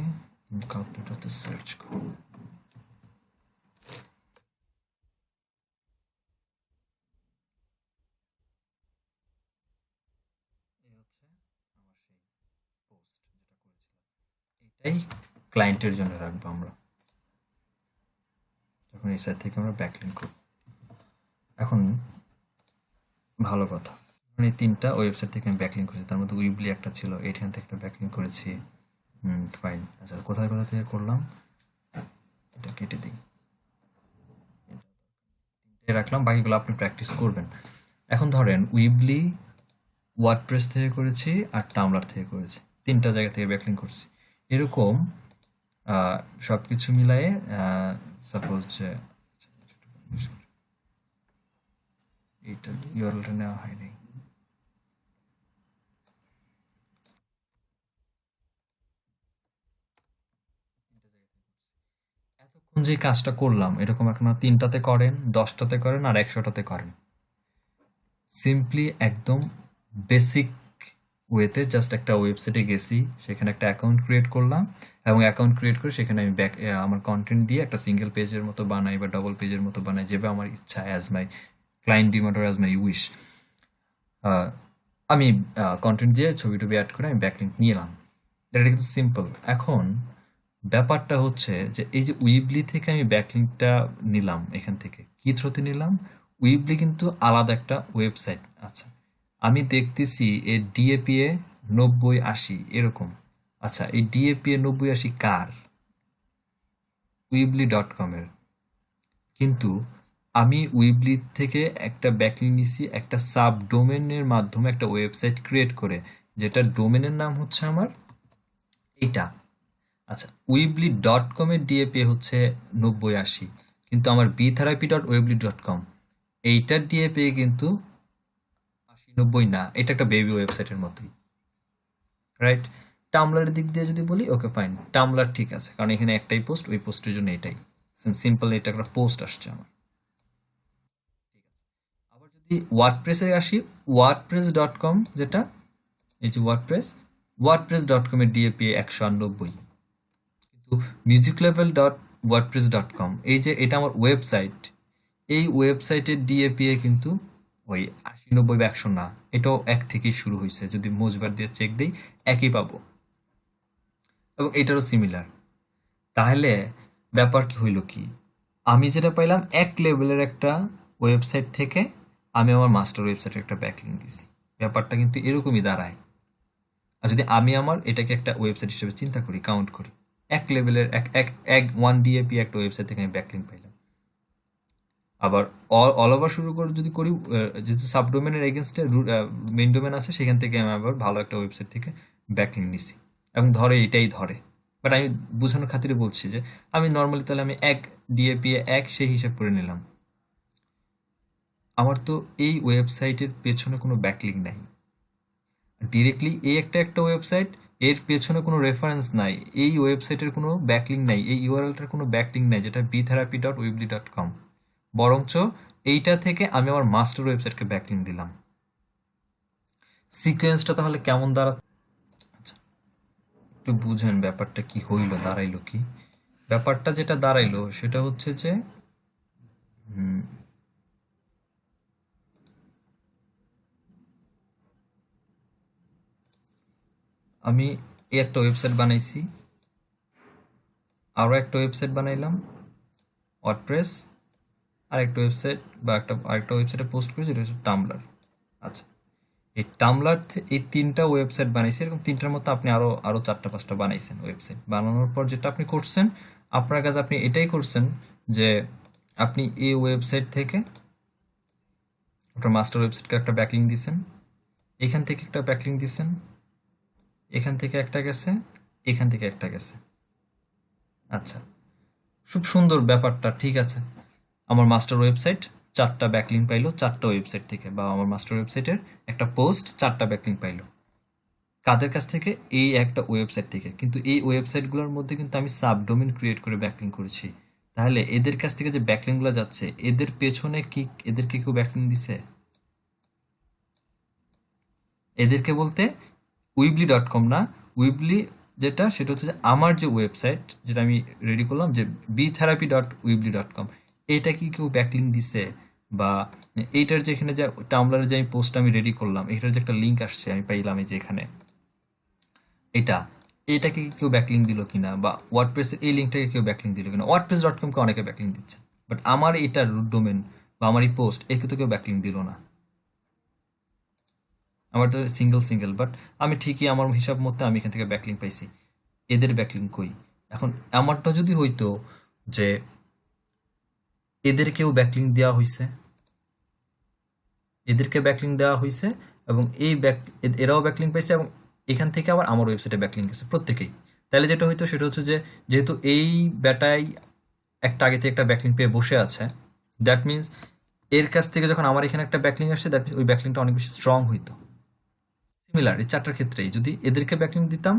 ইনকগনিটোতে সার্চ করো। এই হচ্ছে আমার সেই পোস্ট যেটা করেছিলাম, এটাই ক্লায়েন্টের জন্য রাখবো আমরা যখন এই সাইট থেকে আমরা ব্যাকলিঙ্ক করব। এখন ভালো কথা, মানে তিনটা ওয়েবসাইট থেকে আমি ব্যাকলিঙ্ক করেছি, তার মধ্যে উইবলি একটা ছিল, এইখান থেকে একটা ব্যাকলিঙ্ক করেছি। ফাইন। আচ্ছা, কোথায় থেকে করলাম, এটা কেটে দিই, তিনটে রাখলাম, বাকিগুলো আপনি প্র্যাকটিস করবেন। এখন ধরেন উইবলি ওয়ার্ডপ্রেস থেকে করেছি আর টামলার থেকে করেছি, তিনটা জায়গা থেকে ব্যাকলিঙ্ক করছি। এরকম সব কিছু মিলায়ে সাপোজ যে এইটা ইউআরএলটা নেওয়া হয়নি। এতক্ষণ যে কাজটা করলাম, এরকম এখন তিনটাতে করেন, 10টাতে করেন আর 100টাতে করেন, সিম্পলি একদম বেসিক ওয়েতে জাস্ট একটা ওয়েবসাইটে গেছি, সেখানে একটা অ্যাকাউন্ট ক্রিয়েট করলাম, এবং অ্যাকাউন্ট ক্রিয়েট করে সেখানে আমি আমার কন্টেন্ট দিয়ে একটা সিঙ্গেল পেজের মতো বানাই বা ডাবল পেজের মতো বানাই, যেভাবে আমার ইচ্ছা, as my client demand or as my wish. আমি কন্টেন্ট দিয়ে ছবি টবি অ্যাড করে আমি ব্যাকলিঙ্ক নিয়ে এলাম, এটা কিন্তু সিম্পল। এখন ব্যাপারটা হচ্ছে যে এই যে উইবলি থেকে আমি ব্যাকলিঙ্কটা নিলাম, এখান থেকে কি থ্রুতে নিলাম, উইবলি কিন্তু আলাদা একটা ওয়েবসাইট। আচ্ছা, আমি দেখতেছি এর ডিএপিএ 90-80 এরকম। আচ্ছা, এই ডিএপিএ 90-80 কার? উইবলি.com এর। কিন্তু আমি উইবলি থেকে একটা ব্যাকলিঙ্ক নিছি একটা সাব ডোমেনের মাধ্যমে, একটা ওয়েবসাইট ক্রিয়েট করে, যেটা ডোমেনের নাম হচ্ছে আমার এইটা। আচ্ছা, উইবলি.com এর ডিএপিএ হচ্ছে 90-80, কিন্তু আমার btherapy.weebly.com এইটার ডিএপিএ কিন্তু 80-90 না, এটা একটা বেবি ওয়েবসাইটের মতোই, রাইট? টামলারের দিক দিয়ে যদি বলি, ওকে ফাইন, টামলার ঠিক আছে, কারণ এখানে একটাই পোস্ট, ওই পোস্টের জন্য এটাই সিম্পল, এটা একটা পোস্ট আসছে আমার। আবার যদি ওয়ার্ডপ্রেসে আসি, ওয়ার্ডপ্রেস.com, যেটা এই যে ওয়ার্ডপ্রেস.com এর ডিএপিএ 190, কিন্তু music level dot WordPress dot com, এই যে এটা আমার ওয়েবসাইট, এই ওয়েবসাইটের ডিএপিএ কিন্তু ওই 80-90-100 না, এটাও 1 থেকেই শুরু হয়েছে, যদি মোজবার দিয়ে চেক দিই একই পাবো, এবং এটারও সিমিলার। তাহলে ব্যাপার কি হইল কি, আমি যেটা পাইলাম এক লেভেলের একটা ওয়েবসাইট থেকে আমি আমার মাস্টার ওয়েবসাইটের একটা ব্যাকলিঙ্ক দিছি, ব্যাপারটা কিন্তু এরকমই দাঁড়ায়। আর যদি আমি আমার এটাকে একটা ওয়েবসাইট হিসেবে চিন্তা করি, কাউন্ট করি, এক লেভেলের এক 1 ডিএপি একটা ওয়েবসাইট থেকে আমি ব্যাকলিঙ্ক পাইলাম। আবার অল ওভার শুরু করে যদি করি, যেহেতু সাবডোমেনের এগেনস্টে মেইন ডোমেন আছে, সেখান থেকে আমি আবার ভালো একটা ওয়েবসাইট থেকে ব্যাকলিঙ্ক নিছি, এবং ধরে এটাই ধরে। বাট আমি বোঝানোর খাতিরে বলছি যে আমি নর্মালি তাহলে আমি এক ডিএপি সেই হিসাব করে নিলাম, আমার তো এই ওয়েবসাইটের পেছনে কোনো ব্যাকলিঙ্ক নাই, ডিরেক্টলি এই একটা ওয়েবসাইট, এর পেছনে কোনো রেফারেন্স নাই, এই ওয়েবসাইটের কোনো ব্যাকলিঙ্ক নাই, এই ইউআরএলটার কোনো ব্যাকলিঙ্ক নাই, যেটা btherapy.weebly.com, বরঞ্চ এইটা থেকে আমি আমার মাস্টার ওয়েবসাইটকে ব্যাকলিঙ্ক দিলাম। সিকোয়েন্সটা তাহলে কেমন আচ্ছা, একটু বুঝেন ব্যাপারটা কি হইলো, দাঁড়াইলো কি। ব্যাপারটা যেটা দাঁড়াইলো সেটা হচ্ছে যে হুম, আমি এই একটা ওয়েবসাইট বানাইছি, আরও একটা ওয়েবসাইট বানাইলাম ওয়ার্ডপ্রেস, আরেকটা ওয়েবসাইট বা আরেকটা ওয়েবসাইটে পোস্ট করেছি, এটা হচ্ছে টামলার। আচ্ছা, এই টামলার এই 3টা ওয়েবসাইট বানাইছি, এরকম 3টার মতো আপনি আরো আরো 4টা 5টা বানাইছেন। ওয়েবসাইট বানানোর পর যেটা আপনি করছেন, আপনার কাছে আপনি এটাই করছেন যে আপনি এই ওয়েবসাইট থেকে আপনার মাস্টার ওয়েবসাইটকে একটা ব্যাকলিঙ্ক দিছেন, এখান থেকে একটা ব্যাকলিঙ্ক দিছেন, এখান থেকে একটা গেছে, এখান থেকে একটা গেছে। আচ্ছা, খুব সুন্দর ব্যাপারটা, ঠিক আছে। আমার মাস্টার ওয়েবসাইট 4টা ব্যাকলিঙ্ক পাইলো 4টা ওয়েবসাইট থেকে, বা আমার মাস্টার ওয়েবসাইটের একটা পোস্ট 4টা ব্যাকলিঙ্ক পাইলো। কাদের কাছ থেকে? এই একটা ওয়েবসাইট থেকে। কিন্তু এই ওয়েবসাইটগুলোর মধ্যে কিন্তু আমি সাবডোমেন ক্রিয়েট করে ব্যাকলিঙ্ক করেছি। তাহলে এদের কাছ থেকে যে ব্যাকলিঙ্কগুলো যাচ্ছে, এদের পেছনে কি এদেরকে কেউ ব্যাকলিঙ্ক দিছে? এদেরকে বলতে উইবলি.com না, উইবলি যেটা সেটা হচ্ছে যে আমার যে ওয়েবসাইট যেটা আমি রেডি করলাম, যে btherapy.weebly.com, এটা কি কেউ ব্যাকলিঙ্ক দিছে? বা এইটার যে এখানে যে টামলারের যে আমি পোস্ট আমি রেডি করলাম, এটার যে একটা লিঙ্ক আসছে আমি পাইলাম এই যে এখানে, এটাকে কি কেউ ব্যাকলিঙ্ক দিল কিনা? বা ওয়ার্ডপ্রেসের এই লিঙ্কটাকে কেউ ব্যাকলিঙ্ক দিল কিনা? ওয়ার্ডপ্রেস.com-কে অনেকে ব্যাকলিঙ্ক দিচ্ছে, বাট আমার এটা রুট ডোমেন বা আমার এই পোস্ট একে তো কেউ ব্যাকলিঙ্ক দিল না। আমার তো সিঙ্গেল, বাট আমি ঠিকই আমার হিসাব মতে আমি এখান থেকে ব্যাকলিঙ্ক পাইছি। এদের ব্যাকলিঙ্ক কই? এখন আমারটা যদি হইতো যে এদেরকেও ব্যাকলিঙ্ক দেওয়া হয়েছে, এদেরকে ব্যাকলিঙ্ক দেওয়া হয়েছে এবং এরাও ব্যাকলিঙ্ক পাইছে, এবং এখান থেকে আবার আমার ওয়েবসাইটে ব্যাকলিঙ্ক গেছে প্রত্যেকেই। তাহলে যেটা হইতো সেটা হচ্ছে যে যেহেতু এই ব্যাটাই একটা আগে থেকে একটা ব্যাকলিঙ্ক পেয়ে বসে আছে, দ্যাট মিনস এর কাছ থেকে যখন আমার এখানে একটা ব্যাকলিঙ্ক আসছে, দ্যাট মিনস ওই ব্যাকলিঙ্কটা অনেক বেশি স্ট্রং হইতো। সিমিলার এই 4টার ক্ষেত্রেই যদি এদেরকে ব্যাকলিঙ্ক দিতাম,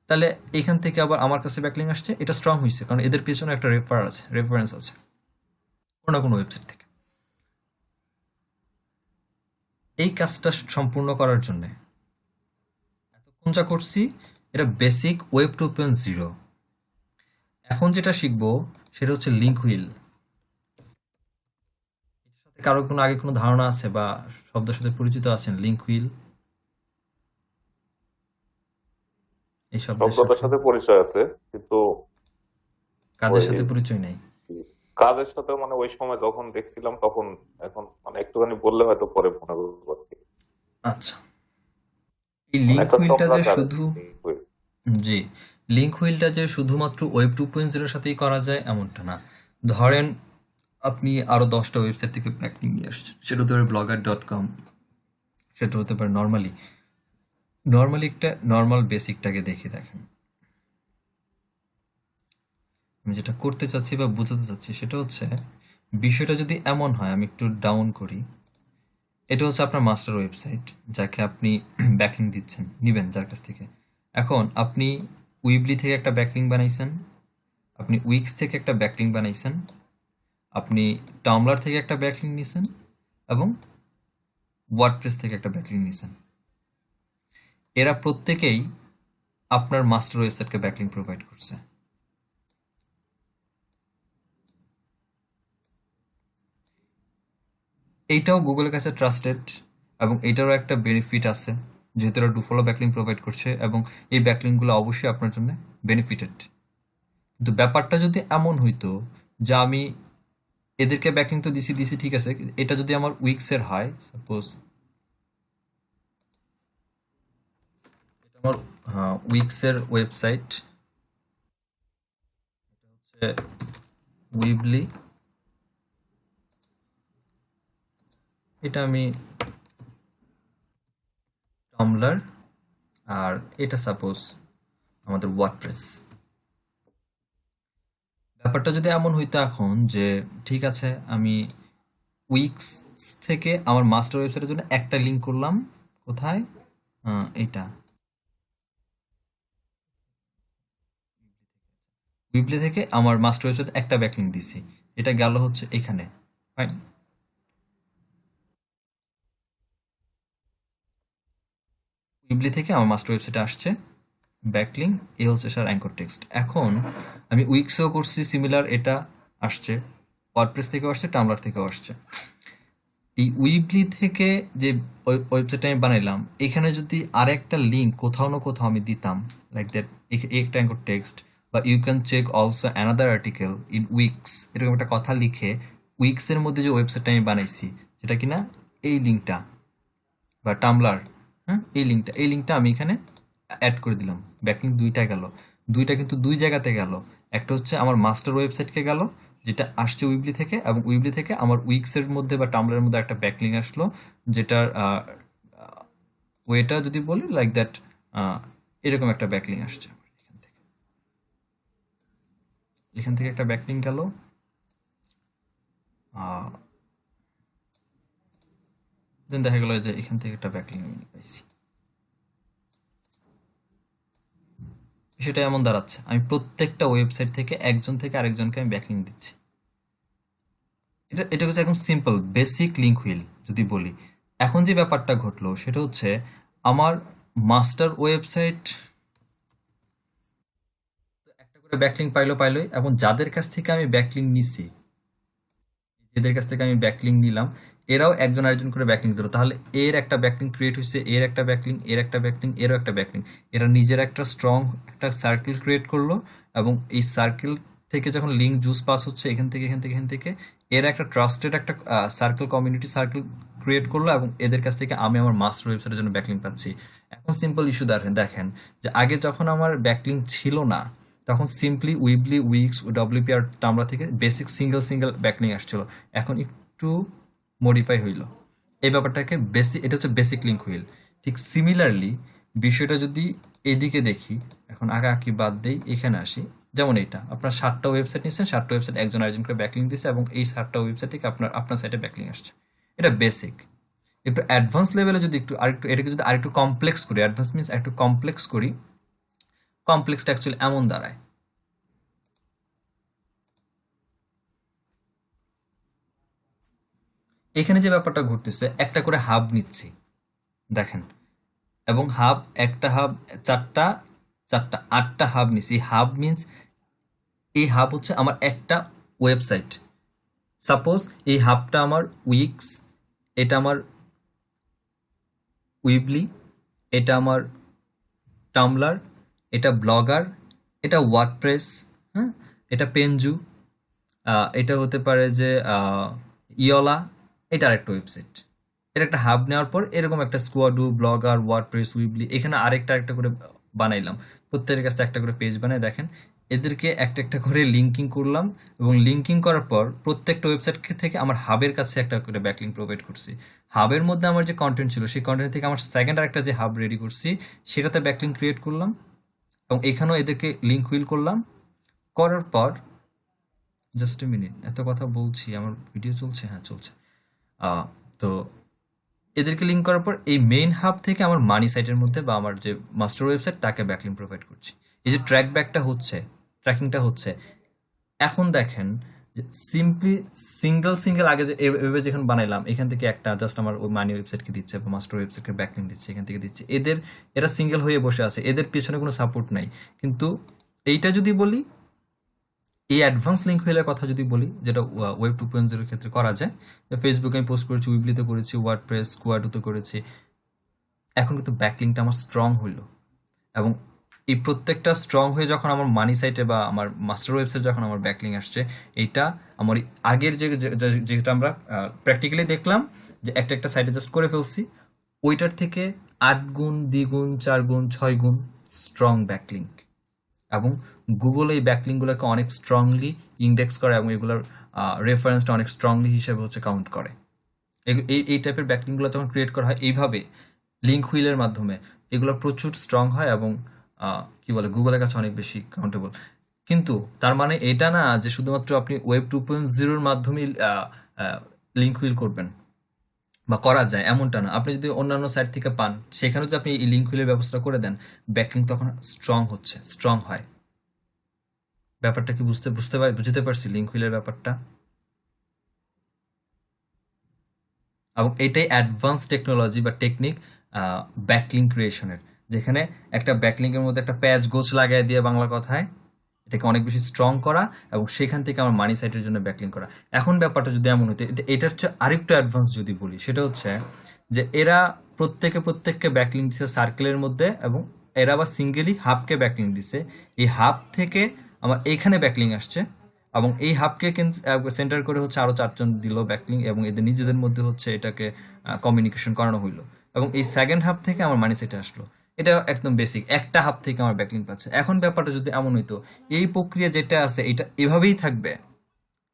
তাহলে এখান থেকে আবার আমার কাছে ব্যাকলিঙ্ক আসছে, এটা স্ট্রং হয়েছে কারণ এদের পেছনে একটা রেফারেন্স আছে কোনো না কোনো ওয়েবসাইট থেকে। এই কাজটা সম্পূর্ণ করার জন্য এতক্ষণ যা করছি এটা বেসিক ওয়েব 2.0। এখন যেটা শিখবো সেটা হচ্ছে লিঙ্ক হুইল। এটার সাথে কারো আগে কোনো ধারণা আছে বা শব্দের সাথে পরিচিত আছেন? লিঙ্ক হুইল এই শব্দের শব্দটার সাথে সাথে পরিচয় আছে, কিন্তু কাজের ওই সাথে পরিচয় নেই। কাজের সাথে মানে ওই সময় যখন দেখছিলাম তখন, এখন মানে একটুখানি বললে হয়তো পরে মনে করতে। আচ্ছা, এই মানে লিঙ্ক একটা হুইলটা চমৎকার যে কাজ। শুধু জি, লিঙ্ক হুইলটা যে শুধুমাত্র ওয়েব 2.0 সাথেই করা যায় এমনটা না। ধরেন আপনি আরো 10টা ওয়েবসাইট থেকে ব্যাকলিঙ্ক নিয়ে আসছেন, সেটা হতে পারে blogger.com, সেটা হতে পারে নর্মালি একটা নর্মাল বেসিকটাকে দেখে দেখেন। আমি যেটা করতে চাচ্ছি বা বোঝাতে চাচ্ছি সেটা হচ্ছে, বিষয়টা যদি এমন হয়, আমি একটু ডাউন করি, এটা হচ্ছে আপনার মাস্টার ওয়েবসাইট যাকে আপনি ব্যাকলিঙ্ক দিচ্ছেন নিবেন যার কাছ থেকে। এখন আপনি উইবলি থেকে একটা ব্যাকলিঙ্ক বানাইছেন, আপনি উইক্স থেকে একটা ব্যাকলিঙ্ক বানাইছেন, আপনি টামলার থেকে একটা ব্যাকলিঙ্ক নিছেন, এবং ওয়ার্ডপ্রেস থেকে একটা ব্যাকলিঙ্ক নিছেন। এরা প্রত্যেকেই আপনার মাস্টার ওয়েবসাইটকে ব্যাকলিঙ্ক প্রোভাইড করছে। এইটাও গুগলের কাছে ট্রাস্টেড, এবং এটারও একটা বেনিফিট আছে যেহেতু এরা ডুফলো ব্যাকলিঙ্ক প্রোভাইড করছে, এবং এই ব্যাকলিঙ্কগুলো অবশ্যই আপনার জন্য বেনিফিটেড। কিন্তু ব্যাপারটা যদি এমন হইতো যে আমি এদেরকে ব্যাকলিঙ্ক তো দিছি ঠিক আছে, এটা যদি আমার উইক্সের হয়, সাপোজ আমার উইক্সের ওয়েবসাইট হচ্ছে উইবলি, এটা আমি টামলার, আর এটা সাপোজ আমাদের ওয়ার্ডপ্রেস। ব্যাপারটা যদি এমন হইতো এখন যে ঠিক আছে, আমি উইক্স থেকে আমার মাস্টার ওয়েবসাইটের জন্য একটা লিঙ্ক করলাম, কোথায়? এটা উইবলি থেকে আমার মাস্টার ওয়েবসাইট একটা ব্যাকলিঙ্ক দিছি, এটা গেল হচ্ছে এখানে, ফাইন। উইবলি থেকে আমার মাস্টার ওয়েবসাইটে আসছে ব্যাকলিং, এ হচ্ছে স্যার অ্যাঙ্কর টেক্সট। এখন আমি উইক্সেও করছি সিমিলার, এটা আসছে ওয়ার্ডপ্রেস থেকেও আসছে, টামলার থেকেও আসছে। এই উইবলি থেকে যে ওয়েবসাইটটা আমি বানাইলাম, এখানে যদি আরেকটা লিঙ্ক কোথাও না কোথাও আমি দিতাম লাইক দ্যাট, একটা অ্যাঙ্কর টেক্সট বা you can check also another article in Wix, এরকম একটা কথা লিখে উইক্সের মধ্যে যে ওয়েবসাইটটা আমি বানাইছি, যেটা কিনা এই লিঙ্কটা বা টামলার, হ্যাঁ এই লিঙ্কটা আমি এখানে অ্যাড করে দিলাম। ব্যাকলিঙ্ক দুইটা গেল, দুইটা কিন্তু দুই জায়গাতে গেল। একটা হচ্ছে আমার মাস্টার ওয়েবসাইটকে গেল যেটা আসছে উইবলি থেকে, এবং উইবলি থেকে আমার উইক্সের মধ্যে বা টামলারের মধ্যে একটা ব্যাকলিঙ্ক আসলো, যেটার ওয়েটা যদি বলি লাইক দ্যাট, এরকম একটা ব্যাকলিঙ্ক আসছে আমার এখান থেকে একটা ব্যাকলিঙ্ক গেল। দেন দেখা গেল যে এখান থেকে একটা ব্যাকলিঙ্ক আমি পাইছি। সেটা এমন দাঁড়াচ্ছে আমি প্রত্যেকটা ওয়েবসাইট থেকে একজন থেকে আরেকজনকে আমি ব্যাকলিঙ্ক দিচ্ছি। এটা হচ্ছে একদম সিম্পল বেসিক লিঙ্ক হুইল যদি বলি। এখন যে ব্যাপারটা ঘটলো সেটা হচ্ছে আমার মাস্টার ওয়েবসাইট একটা করে ব্যাকলিঙ্ক পাইলোই, এবং যাদের কাছ থেকে আমি ব্যাকলিঙ্ক নিছি, এদের কাছ থেকে আমি ব্যাকলিঙ্ক নিলাম, এরাও একজন আরেকজন করে ব্যাকলিঙ্ক দিল। তাহলে এর একটা ব্যাকলিঙ্ক ক্রিয়েট হয়েছে, এর একটা ব্যাকলিঙ্ক, এর একটা ব্যাকলিঙ্ক, এরও একটা ব্যাকলিঙ্ক। এরা নিজের একটা স্ট্রং একটা সার্কেল ক্রিয়েট করলো, এবং এই সার্কেল থেকে যখন লিঙ্ক জুস পাস হচ্ছে এখান থেকে এরা একটা ট্রাস্টেড একটা সার্কেল, কমিউনিটি সার্কেল ক্রিয়েট করলো, এবং এদের কাছ থেকে আমি আমার মাস্টার ওয়েবসাইটের জন্য ব্যাকলিঙ্ক পাচ্ছি। এখন সিম্পল ইস্যু দেখেন যে আগে যখন আমার ব্যাকলিঙ্ক ছিল না, তখন সিম্পলি উইবলি, উইক্স, ডব্লিউপি আর টামলা থেকে বেসিক সিঙ্গেল ব্যাকলিঙ্ক আসছিল। এখন একটু মডিফাই হইল এই ব্যাপারটাকে, এটা হচ্ছে বেসিক লিঙ্ক হুইল। ঠিক সিমিলারলি বিষয়টা যদি এদিকে দেখি, এখন আঁকি বাদ দেই, এখানে আসি। যেমন এটা আপনার 7টা ওয়েবসাইট নিচ্ছেন, 7টা ওয়েবসাইট একজন আরেকজন করে ব্যাকলিঙ্ক দিচ্ছে, এবং এই 7টা ওয়েবসাইট থেকে আপনার সাইটে ব্যাকলিঙ্ক আসছে। এটা বেসিক। একটু অ্যাডভান্স লেভেলে যদি এটাকে যদি আরেকটু কমপ্লেক্স করি, অ্যাডভান্স মিনস একটু কমপ্লেক্স করি, কমপ্লেক্সটা অ্যাকচুয়ালি এমন দাঁড়ায়। এখানে যে ব্যাপারটা ঘটতেছে, একটা করে হাব নিচ্ছি দেখেন, এবং একটা হাব 4টা 8টা হাব নিচ্ছি। হাব মিনস এই হাব হচ্ছে আমার একটা ওয়েবসাইট। সাপোজ এই হাবটা আমার উইক্স, এটা আমার উইবলি, এটা আমার টামলার, এটা ব্লগার, এটা ওয়ার্ডপ্রেস, হ্যাঁ, এটা পেনজু, এটা হতে পারে যে ইয়লা, এটা আরেকটা ওয়েবসাইট। এর একটা হাব নেওয়ার পর এরকম একটা স্কোয়াডু, ব্লগার, ওয়ার্ডপ্রেস, উইবলি, এখানে আরেকটা করে বানাইলাম। প্রত্যেকের কাছে একটা করে পেজ বানাই দেখেন, এদেরকে একটা করে লিঙ্কিং করলাম, এবং লিঙ্কিং করার পর প্রত্যেকটা ওয়েবসাইট থেকে আমার হাবের কাছে একটা করে ব্যাকলিঙ্ক প্রোভাইড করছি। হাবের মধ্যে আমার যে কন্টেন্ট ছিল, সেই কন্টেন্ট থেকে আমার সেকেন্ড আরেকটা যে হাব রেডি করছি, সেটাতে ব্যাকলিঙ্ক ক্রিয়েট করলাম, এবং এখানেও এদেরকে লিঙ্ক হুইল করলাম। করার পর জাস্ট এ মিনিট, এত কথা বলছি, আমার ভিডিও চলছে? হ্যাঁ চলছে। তো এদেরকে লিঙ্ক করার পর এই মেইন হাব থেকে আমার মানি সাইটের মধ্যে বা আমার যে মাস্টার ওয়েবসাইট তাকে ব্যাকলিঙ্ক প্রোভাইড করছি। এই যে ট্র্যাকিংটা হচ্ছে। এখন দেখেন যে সিম্পলি সিঙ্গেল আগে যে এভাবে যেখানে বানাইলাম, এখান থেকে একটা জাস্ট আমার ওই মানি ওয়েবসাইটকে দিচ্ছে বা মাস্টার ওয়েবসাইটকে ব্যাকলিঙ্ক দিচ্ছে, এখান থেকে দিচ্ছে। এরা সিঙ্গেল হয়ে বসে আছে, এদের পেছনে কোনো সাপোর্ট নাই। কিন্তু এইটা যদি বলি, এই অ্যাডভান্স লিঙ্ক হুইলের কথা যদি বলি, যেটা ওয়েব 2.0 ক্ষেত্রে করা যায়, ফেসবুকে আমি পোস্ট করেছি, উইবলিতে করেছি, ওয়ার্ডপ্রেস, স্কোয়াডুতে করেছি, এখন কিন্তু ব্যাকলিঙ্কটা আমার স্ট্রং হইলো। এবং এই প্রত্যেকটা স্ট্রং হয়ে যখন আমার মানি সাইটে বা আমার মাস্টার ওয়েবসাইট যখন আমার ব্যাকলিঙ্ক আসছে, এইটা আমার আগের যেটা আমরা প্র্যাকটিক্যালি দেখলাম যে একটা সাইটে জাস্ট করে ফেলছি, ওইটার থেকে 8 গুণ, 2 গুণ, 4 গুণ, 6 গুণ স্ট্রং ব্যাকলিঙ্ক। এবং গুগল এই ব্যাকলিঙ্কগুলোকে অনেক স্ট্রংলি ইন্ডেক্স করে, এবং এগুলোর রেফারেন্সটা অনেক স্ট্রংলি হিসেবে হচ্ছে কাউন্ট করে। এই টাইপের ব্যাকলিঙ্কগুলো যখন ক্রিয়েট করা হয় এইভাবে লিঙ্ক হুইলের মাধ্যমে, এগুলো প্রচুর স্ট্রং হয়, এবং কি বলে, গুগলের কাছে অনেক বেশি কাউন্টেবল। কিন্তু তার মানে এটা না যে শুধুমাত্র আপনি ওয়েব 2.0 মাধ্যমে লিঙ্ক হুইল করবেন বা করা যায়, এমনটা না। আপনি যদি অন্যান্য সাইট থেকে পান, সেখানে যদি আপনি এই লিঙ্ক হুইলের ব্যবস্থা করে দেন, ব্যাকলিঙ্ক তখন স্ট্রং হয়। ব্যাপারটা কি বুঝতে পারছি লিঙ্ক হুইলের ব্যাপারটা? এবং এটাই অ্যাডভান্স টেকনোলজি বা টেকনিক ব্যাকলিঙ্ক ক্রিয়েশনের। যেখানে একটা ব্যাকলিংকের মধ্যে একটা প্যাচ গোছ লাগাই দিয়ে বাংলা কথায় এটাকে অনেক বেশি স্ট্রং করা এবং সেখান থেকে আমার মানি সাইটের জন্য ব্যাকলিং করা। এখন ব্যাপারটা যদি এমন হতো, এটার হচ্ছে আরেকটু অ্যাডভান্স যদি বলি, সেটা হচ্ছে যে এরা প্রত্যেককে ব্যাকলিং দিছে সার্কেলের মধ্যে, এবং এরা আবার সিঙ্গেলি হাবকে ব্যাকলিং দিছে। এই হাব থেকে আমার এইখানে ব্যাকলিং আসছে, এবং এই হাবকে সেন্টার করে হচ্ছে আরো 4জন দিল ব্যাকলিং, এবং এদের নিজেদের মধ্যে হচ্ছে এটাকে কমিউনিকেশন করানো হইলো, এবং এই সেকেন্ড হাব থেকে আমার মানি সেটে আসলো। এটা একদম বেসিক, একটা হাব থেকে আমার ব্যাকলিং পাচ্ছে। এখন ব্যাপারটা যদি এমন হইতো, এই প্রক্রিয়া যেটা আছে এটা এভাবেই থাকবে,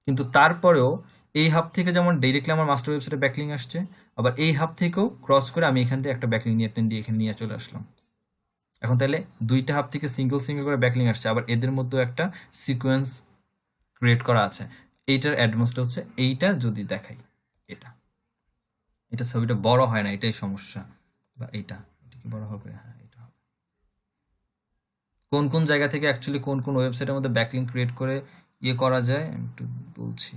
কিন্তু তারপরেও এই হাব থেকে যেমন ডাইরেক্টলি আমার মাস্টার ওয়েবসাইটে ব্যাকলিং আসছে, আবার এই হাব থেকেও ক্রস করে আমি এখান থেকে একটা ব্যাকলিং নিয়ে দিয়ে এখানে নিয়ে চলে আসলাম। এখন তাহলে দুইটা হাব থেকে সিঙ্গেল করে ব্যাকলিং আসছে, আবার এদের মধ্যে একটা সিকোয়েন্স ক্রিয়েট করা আছে। এইটার অ্যাডভান্সটা হচ্ছে এইটা যদি দেখাই, এটা এটা ছবিটা বড় হয় না, এটাই সমস্যা। বা এটা এটা কি বড় হবে? হ্যাঁ, এটা হবে। কোন জায়গা থেকে অ্যাকচুয়ালি কোন ওয়েবসাইটের মধ্যে ব্যাকলিং ক্রিয়েট করে ইয়ে করা যায় আমি একটু বলছি।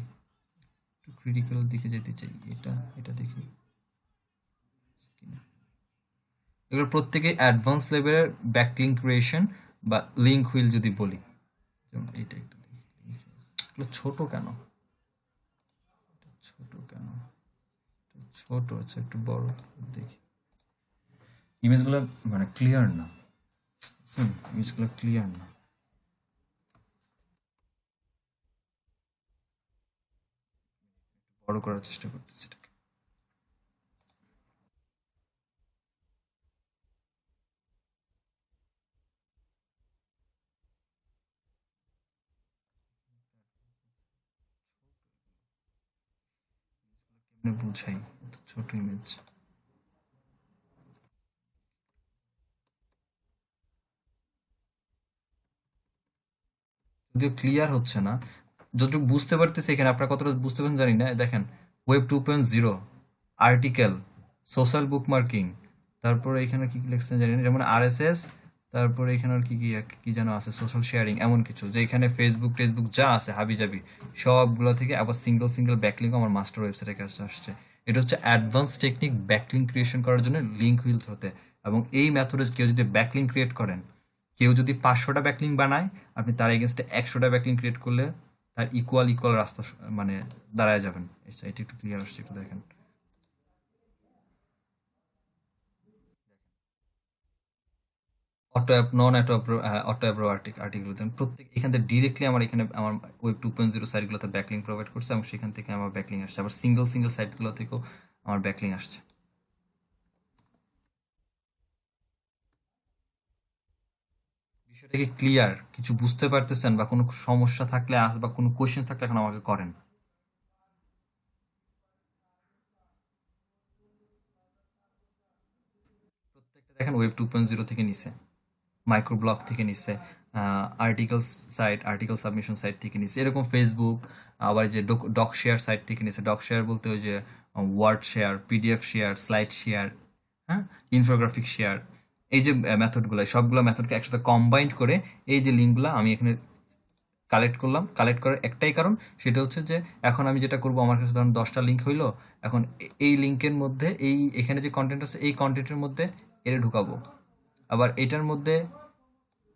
একটু ক্রিটিক্যাল দিকে যেতে চাই, এটা দেখি কিনা। এগুলো প্রত্যেকে অ্যাডভান্স লেভেলের ব্যাকলিং ক্রিয়েশন বা লিঙ্ক হুইল যদি বলি। যেমন এটা একটু দেখি, এগুলো ছোট কেন? ছোট কেন? ছোট আছে, একটু বড় দেখি। ইমেজগুলো মানে ক্লিয়ার না, ইমেজগুলো ক্লিয়ার না। বড় করার চেষ্টা করতেছি এটাকে। কেমনে বুঝাই? এত ছোট ইমেজ। যদিও ক্লিয়ার হচ্ছে না, যতটুকু বুঝতে পারতেছি এখানে, আপনারা কতটা বুঝতে পারছেন জানি না। দেখেন, ওয়েব 2.0, আর্টিকেল, সোশ্যাল বুকমার্কিং, তারপরে এখানে কি কি লিখছেন জানি না, যেমন আরএসএস, তারপরে এখানে আর কি কি কি যেন আছে, সোশ্যাল শেয়ারিং, এমন কিছু যে এখানে ফেসবুক টেসবুক যা আছে হাবিজাবি সবগুলো থেকে আবার সিঙ্গেল ব্যাকলিঙ্ক আমার মাস্টার ওয়েবসাইটের কাছে আসছে। এটা হচ্ছে অ্যাডভান্স টেকনিক ব্যাকলিঙ্ক ক্রিয়েশন করার জন্য, লিঙ্ক হুইল হতে। এবং এই মেথডে কেউ যদি ব্যাকলিঙ্ক ক্রিয়েট করেন, কেউ যদি 500টা ব্যাকলিঙ্ক বানায়, আপনি তার এগেনস্টে 100টা ব্যাকলিঙ্ক ক্রিয়েট করলে তার ইকুয়াল রাস্তা মানে দাঁড়ায় যাবেন। এটা একটু ক্লিয়ার আসছে, একটু দেখেন। অটো অ্যাপ, নন অটো অ্যাপ্রুভ আর্টিকেল, প্রত্যেক এখান থেকে ডিরেক্টলি আমার এখানে আমার ওয়েব 2.0 সাইটগুলোতে ব্যাকলিং প্রোভাইড করছে, এবং সেখান থেকে আমার ব্যাকলিং আসছে। আবার সিঙ্গেল সাইটগুলো থেকেও আমার ব্যাকলিং আসছে। বিষয়টা কি ক্লিয়ার? কিছু বুঝতে পারতেছেন, বা কোনো সমস্যা থাকলে বা কোনো কোয়েশ্চেন থাকলে এখন আমাকে করেন। প্রত্যেকটা দেখেন ওয়েব 2.0 থেকে নিছে, মাইক্রো ব্লগ থেকে নিচ্ছে, আর্টিকেল সাবমিশন সাইট থেকে নিচ্ছে, এরকম ফেসবুক, আবার যে ডক শেয়ার সাইট থেকে নিচ্ছে। ডক শেয়ার বলতে ওই যে word share, pdf share, slide share, হ্যাঁ, ইনফোগ্রাফিক শেয়ার, এই যে মেথডগুলো, সবগুলো মেথডকে একসাথে কম্বাইন্ড করে এই যে লিঙ্কগুলো আমি এখানে কালেক্ট করলাম। কালেক্ট করার একটাই কারণ, সেটা হচ্ছে যে এখন আমি যেটা করব, আমার কাছে ধরুন 10টা লিঙ্ক হইলো, এখন এই লিঙ্কের মধ্যে এখানে যে কন্টেন্ট আছে এই কন্টেন্টের মধ্যে এর ঢুকাবো, আবার এটার মধ্যে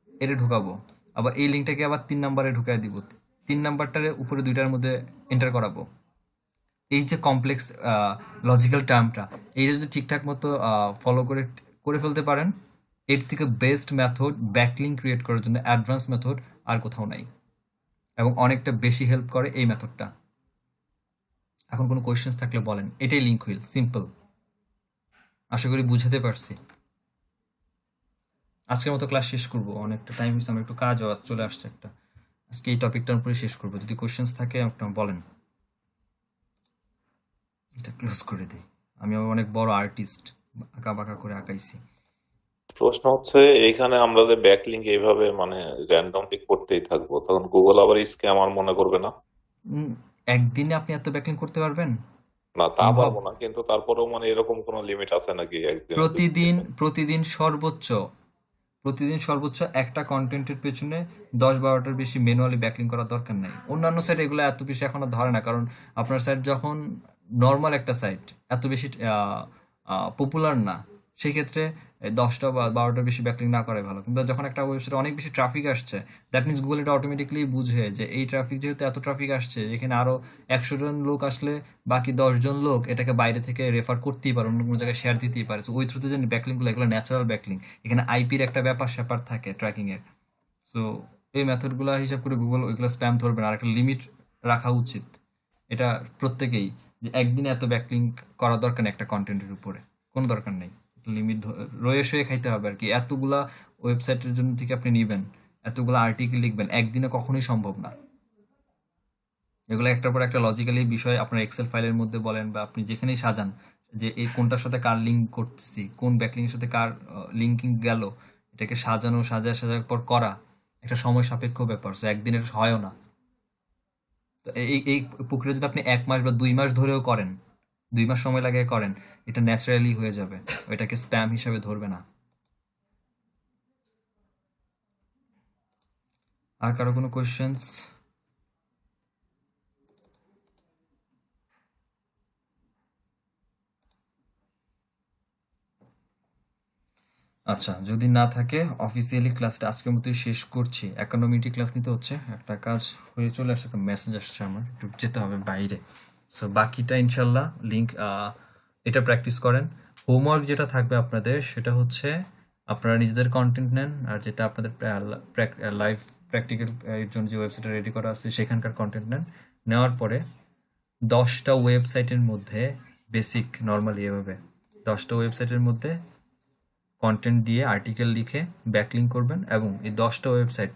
এরে ঢুকাবো, আবার এই লিঙ্কটাকে আবার 3 নাম্বারে ঢুকাই দিব, 3 নাম্বারটারে উপরে দুইটার মধ্যে এন্টার করাবো। এই যে কমপ্লেক্স লজিক্যাল টার্মটা, এইটা যদি ঠিকঠাক মতো ফলো করে ফেলতে পারেন, এর থেকে বেস্ট মেথড ব্যাকলিঙ্ক ক্রিয়েট করার জন্য, অ্যাডভান্স মেথড আর কোথাও নাই, এবং অনেকটা বেশি হেল্প করে এই মেথডটা। এখন কোনো কোয়েশ্চেন্স থাকলে বলেন। এটাই লিঙ্ক হুইল, সিম্পল। আশা করি বুঝাতে পারছি। আজকের মতো ক্লাস শেষ করবো, অনেকটা টাইম হয়েছে, আমার একটু কাজও চলে আসছে একটা। আজকে এই টপিকটার উপরে শেষ করবো, যদি কোশ্চেন্স থাকে একটা বলেন। এটা ক্লোজ করে দিই। আমি অনেক বড় আর্টিস্ট, আঁকা বাঁকা করে আঁকাইছি। প্রশ্ন হচ্ছে, এইখানে আমরা যে ব্যাকলিঙ্ক এইভাবে মানে র্যান্ডমলি করতেই থাকবো, তখন গুগল আবার স্ক্যামার মনে করবে না? একদিনে আপনি এত ব্যাকলিং করতে পারবেন? না, তা সম্ভব? পারবো না, কিন্তু তারপরেও মানে এরকম কোনো লিমিট আছে নাকি একদিনে 2 প্রতিদিন সর্বোচ্চ একটা কন্টেন্টের পেছনে 10-12টার বেশি ম্যানুয়ালি ব্যাকলিং করার দরকার নাই। অন্যান্য সাইট এগুলো এত বেশি এখনো ধরে না, কারণ আপনার সাইট যখন নর্মাল একটা সাইট, এত বেশি পপুলার না, সেই ক্ষেত্রে 10টা বা 12টার বেশি ব্যাকলিং না করাই ভালো। কিন্তু যখন একটা ওয়েবসাইটে অনেক বেশি ট্রাফিক আসছে, দ্যাট মিনস গুগল এটা অটোমেটিক্যালি বুঝে যে এই ট্রাফিক, যেহেতু এত ট্রাফিক আসছে, এখানে আরো 100 জন লোক আসলে বাকি 10 জন লোক এটাকে বাইরে থেকে রেফার করতেই পারে, অন্য কোনো জায়গায় শেয়ার দিতেই পারে। তো ওই থ্রুতে যে ব্যাকলিংগুলো, এগুলো ন্যাচারাল ব্যাকলিং, এখানে আইপির একটা ব্যাপার স্যাপার থাকে ট্র্যাকিং এর। সো এই মেথডগুলো হিসাব করে গুগল ওইগুলো স্প্যাম ধরবে না। আর একটা লিমিট রাখা উচিত এটা প্রত্যেকেই, যে একদিনে এত ব্যাকলিংক করা দরকার নেই একটা কন্টেন্টের উপরে, কোনো দরকার নেই। লিমিট রয়ে সয়ে খাইতে হবে আর কি। এতগুলা ওয়েবসাইটের জন্য থেকে আপনি নিবেন, এতগুলা আর্টিকেল লিখবেন, একদিনে কখনোই সম্ভব না। এগুলো একটার পর একটা লজিক্যালি বিষয় আপনার এক্সেল ফাইলের মধ্যে বলেন বা আপনি যেখানেই সাজান, যে এই কোনটার সাথে কার লিঙ্ক করতেছি, কোন ব্যাকলিংকের সাথে কার লিঙ্কিং গেল, এটাকে সাজানো, সাজানোর পর করা একটা সময় সাপেক্ষ ব্যাপার। সো একদিনের হয়ও না। তো এই প্রক্রিয়া যদি আপনি 1 মাস বা 2 মাস ধরেও করেন, 2 মাস সময় লাগিয়ে করেন, এটা ন্যাচারালি হয়ে যাবে, এটাকে স্প্যাম হিসাবে ধরবে না। আর কারো কোনো কোয়েশ্চেন্স? আচ্ছা, যদি না থাকে অফিসিয়ালি ক্লাসটা আজকের মতোই শেষ করছি। 51 মিনিটই ক্লাস নিতে হচ্ছে, একটা কাজ হয়ে চলে আসছে, একটা মেসেজ আসছে, আমার একটু যেতে হবে বাইরে। সো বাকিটা ইনশাল্লাহ লিঙ্ক, এটা প্র্যাকটিস করেন। হোমওয়ার্ক যেটা থাকবে আপনাদের সেটা হচ্ছে আপনারা নিজেদের কন্টেন্ট নেন, আর যেটা আপনাদের লাইভ প্র্যাকটিক্যাল এর জন্য যে ওয়েবসাইটটা রেডি করা আছে সেখানকার কন্টেন্ট নেন। নেওয়ার পরে 10টা ওয়েবসাইটের মধ্যে বেসিক নর্মালি এভাবে 10টা ওয়েবসাইটের মধ্যে কন্টেন্ট দিয়ে আর্টিকেল লিখে ব্যাকলিঙ্ক করবেন, এবং এই 10টা ওয়েবসাইট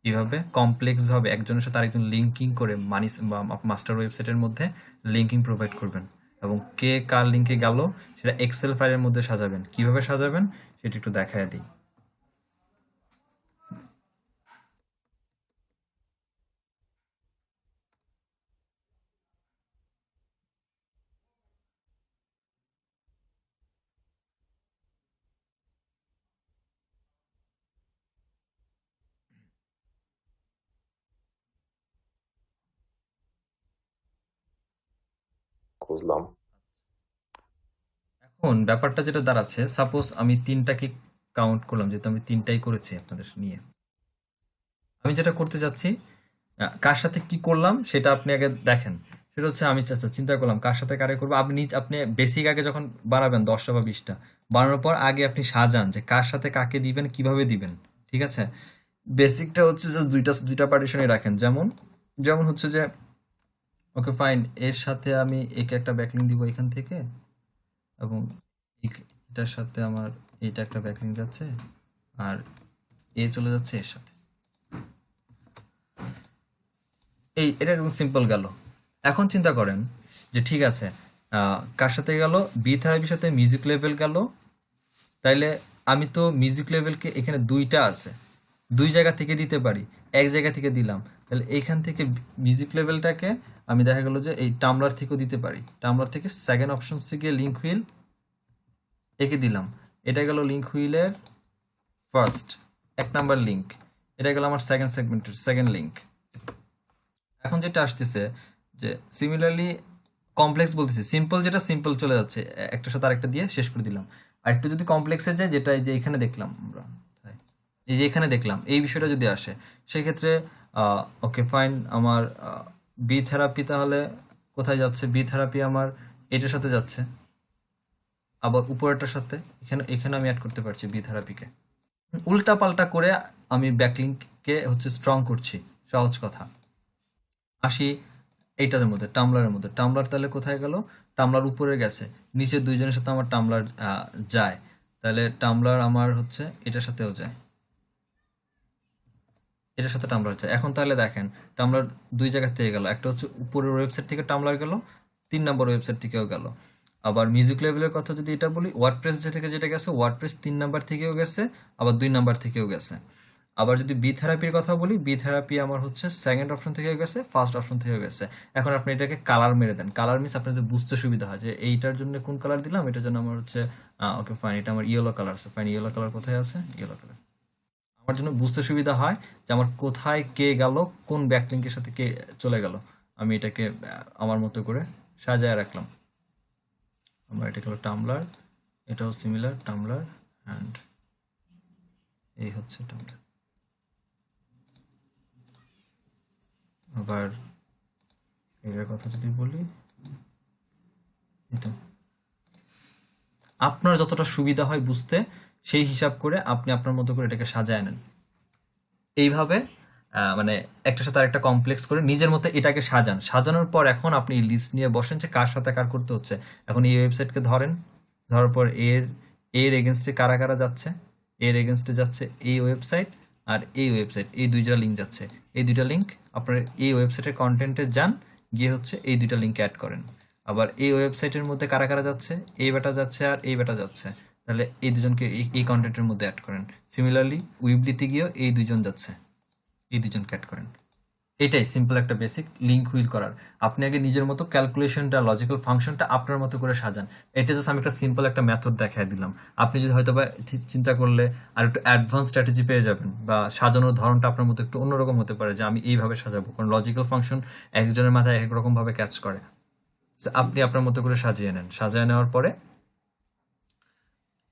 এভাবে কমপ্লেক্স ভাবে একজনের সাথে আরেকজন লিঙ্কিং করে মানি মাস্টার ওয়েবসাইটের মধ্যে লিঙ্কিং প্রোভাইড করবেন, এবং কে কার লিঙ্কে গেল সেটা এক্সেল ফাইলের মধ্যে সাজাবেন। কিভাবে সাজাবেন সেটা একটু দেখায় দিই। বুঝলাম। এখন ব্যাপারটা যেটা দাঁড়াচ্ছে, সাপোজ আমি 3টাকে কাউন্ট করলাম, যেহেতু আমি 3টাই করেছি আপনাদের নিয়ে। আমি যেটা করতে যাচ্ছি, কার সাথে কি করলাম সেটা আপনি আগে দেখেন। সেটা হচ্ছে আমি চিন্তা করলাম কার সাথে কারে করবো। আপনি বেসিক আগে যখন বানাবেন 10টা বা 20টা বানানোর পর আগে আপনি সাজান যে কার সাথে কাকে দিবেন, কিভাবে দিবেন। ঠিক আছে, বেসিকটা হচ্ছে যে দুইটা পার্টিশনে রাখেন। যেমন যেমন হচ্ছে যে ওকে ফাইন, এর সাথে আমি একে একটা ব্যাকলিং দিব এখান থেকে, এবং এটার সাথে আমার এইটা একটা ব্যাকলিং যাচ্ছে, আর এ চলে যাচ্ছে এর সাথে। এটা একদম সিম্পল গেল। এখন চিন্তা করেন যে ঠিক আছে, কার সাথে গেল, বি থেরাপির সাথে মিউজিক লেভেল গেল। তাইলে আমি তো মিউজিক লেভেলকে এখানে 2টা আছে, 2 জায়গা থেকে দিতে পারি, এক জায়গা থেকে দিলাম। তাহলে এইখান থেকে মিউজিক লেভেলটাকে আমি দেখা গেল যে এই টামলার থেকেও দিতে পারি। টামলার থেকে সেকেন্ড অপশন থেকে লিঙ্ক হুইল একে দিলাম, এটা গেল লিঙ্ক হুইলের ফার্স্ট 1 নাম্বার লিঙ্ক, এটা গেল আমার সেকেন্ড সেগমেন্টের সেকেন্ড লিঙ্ক। এখন যেটা আসতেছে যে সিমিলারলি কমপ্লেক্স বলতেছি, সিম্পল যেটা সিম্পল চলে যাচ্ছে, একটার সাথে আরেকটা দিয়ে শেষ করে দিলাম। আর একটু যদি কমপ্লেক্সে যায়, যেটা এই যে এখানে দেখলাম আমরা, এই যে এখানে দেখলাম এই বিষয়টা যদি আসে, সেই ক্ষেত্রে ওকে ফাইন, আমার বি থেরাপি তাহলে কোথায় যাচ্ছে? বি থেরাপি আমার এটার সাথে যাচ্ছে, আবার উপরেরটার সাথে এখানে এখানে আমি অ্যাড করতে পারছি বি থেরাপিকে। উল্টা পাল্টা করে আমি ব্যাকলিংকে হচ্ছে স্ট্রং করছি। সহজ কথা। আসি এইটার মধ্যে, টামলারের মধ্যে। টামলার তাহলে কোথায় গেল? টামলার উপরে গেছে, নিচে 2 জনের সাথে আমার টামলার যায়, তাহলে টামলার আমার হচ্ছে এটার সাথেও যায়, এটার সাথে টামলার যায়। এখন তাহলে দেখেন টামলার 2 জায়গা থেকে গেল, একটা হচ্ছে উপরের ওয়েবসাইট থেকে টামলার গেল, 3 নম্বর ওয়েবসাইট থেকেও গেল। আবার মিউজিক লেভেলের কথা যদি এটা বলি, ওয়ার্ডপ্রেস থেকে যেটা গেছে, ওয়ার্ডপ্রেস 3 নাম্বার থেকেও গেছে, আবার 2 নাম্বার থেকেও গেছে। আবার যদি বি থেরাপির কথা বলি, বি থেরাপি আমার হচ্ছে সেকেন্ড অপশন থেকেও গেছে, ফার্স্ট অপশন থেকেও গেছে। এখন আপনি এটাকে কালার মেরে দেন। কালার মিনস আপনাদের বুঝতে সুবিধা হয় যে এইটার জন্য কোন কালার দিলাম, এটার জন্য আমার হচ্ছে ওকে ফাইন, এটা আমার ইয়েলো কালার আছে, ফাইন ইয়েলো কালার কোথায় আছে, ইয়েলো কালার। আমার জন্য বুঝতে সুবিধা হয় যে আমার কোথায় কে গেল, কোন ব্যাকলিঙ্কের সাথে কে চলে গেল। আমি এটাকে আমার মতো করে সাজায় রাখলাম। আমার এটা গেল টামলার, এটাও সিমিলার টামলার অ্যান্ড এই হচ্ছে টামলার। আবার এটার কথা যদি বলি, এই তো আপনার যতটা সুবিধা হয় বুঝতে সেই হিসাব করে আপনি আপনার মতো করে এটাকে সাজায় নেন। এইভাবে মানে একটার সাথে আরেকটা কমপ্লেক্স করে নিজের মতো এটাকে সাজান। সাজানোর পর এখন আপনি লিস্ট নিয়ে বসেন যে কার সাথে কার করতে হচ্ছে। এখন এই ওয়েবসাইটকে ধরেন, ধরার পর এর এগেনস্টে কারা কারা যাচ্ছে, এর এগেনস্টে যাচ্ছে এই ওয়েবসাইট আর এই ওয়েবসাইট, এই দুইটা লিঙ্ক যাচ্ছে। এই দুইটা লিঙ্ক আপনার এই ওয়েবসাইটের কন্টেন্টে যান, গিয়ে হচ্ছে এই দুইটা লিঙ্ক অ্যাড করেন। আবার এই ওয়েবসাইটের মধ্যে কারা কারা যাচ্ছে, এই বেটা যাচ্ছে আর এই বেটা যাচ্ছে, তাহলে এই দুজনকে এই কন্টেন্টের মধ্যে অ্যাড করেন। সিমিলারলি উইবলিতে গিয়েও এই দুইজন যাচ্ছে, এই দুজনকে অ্যাড করেন। এটাই সিম্পল একটা বেসিক লিঙ্ক হুইল করার। আপনি আগে নিজের মতো ক্যালকুলেশনটা, লজিক্যাল ফাংশনটা আপনার মতো করে সাজান। এটা জাস্ট আমি একটা সিম্পল একটা মেথড দেখাই দিলাম। আপনি যদি হয়তো বা চিন্তা করলে আর একটু অ্যাডভান্স স্ট্র্যাটেজি পেয়ে যাবেন, বা সাজানোর ধরনটা আপনার মতো একটু অন্যরকম হতে পারে, যে আমি এইভাবে সাজাবো, কারণ লজিক্যাল ফাংশন একজনের মাথায় এক রকম ভাবে ক্যাচ করে। So, আপনি আপনার মতো করে সাজিয়ে নেন। সাজিয়ে নেওয়ার পরে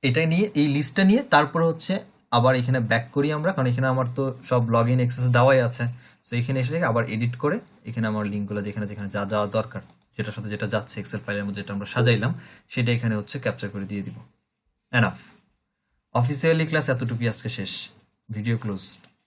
এটাই নিয়ে, এই লিস্টটা নিয়ে তারপরে হচ্ছে আবার এখানে ব্যাক করি আমরা, কারণ এখানে আমার তো সব লগ ইন অ্যাক্সেস দেওয়াই আছে। সো এখানে এসে আবার এডিট করে এখানে আমার লিঙ্কগুলো যেখানে যেখানে যা যাওয়া দরকার, যেটার সাথে যেটা যাচ্ছে এক্সেল ফাইলের মধ্যে যেটা আমরা সাজাইলাম, সেটা এখানে হচ্ছে ক্যাপচার করে দিয়ে দিব। এনাফ। অফিসিয়ালি ক্লাস এতটুকুই আজকে শেষ। Video closed.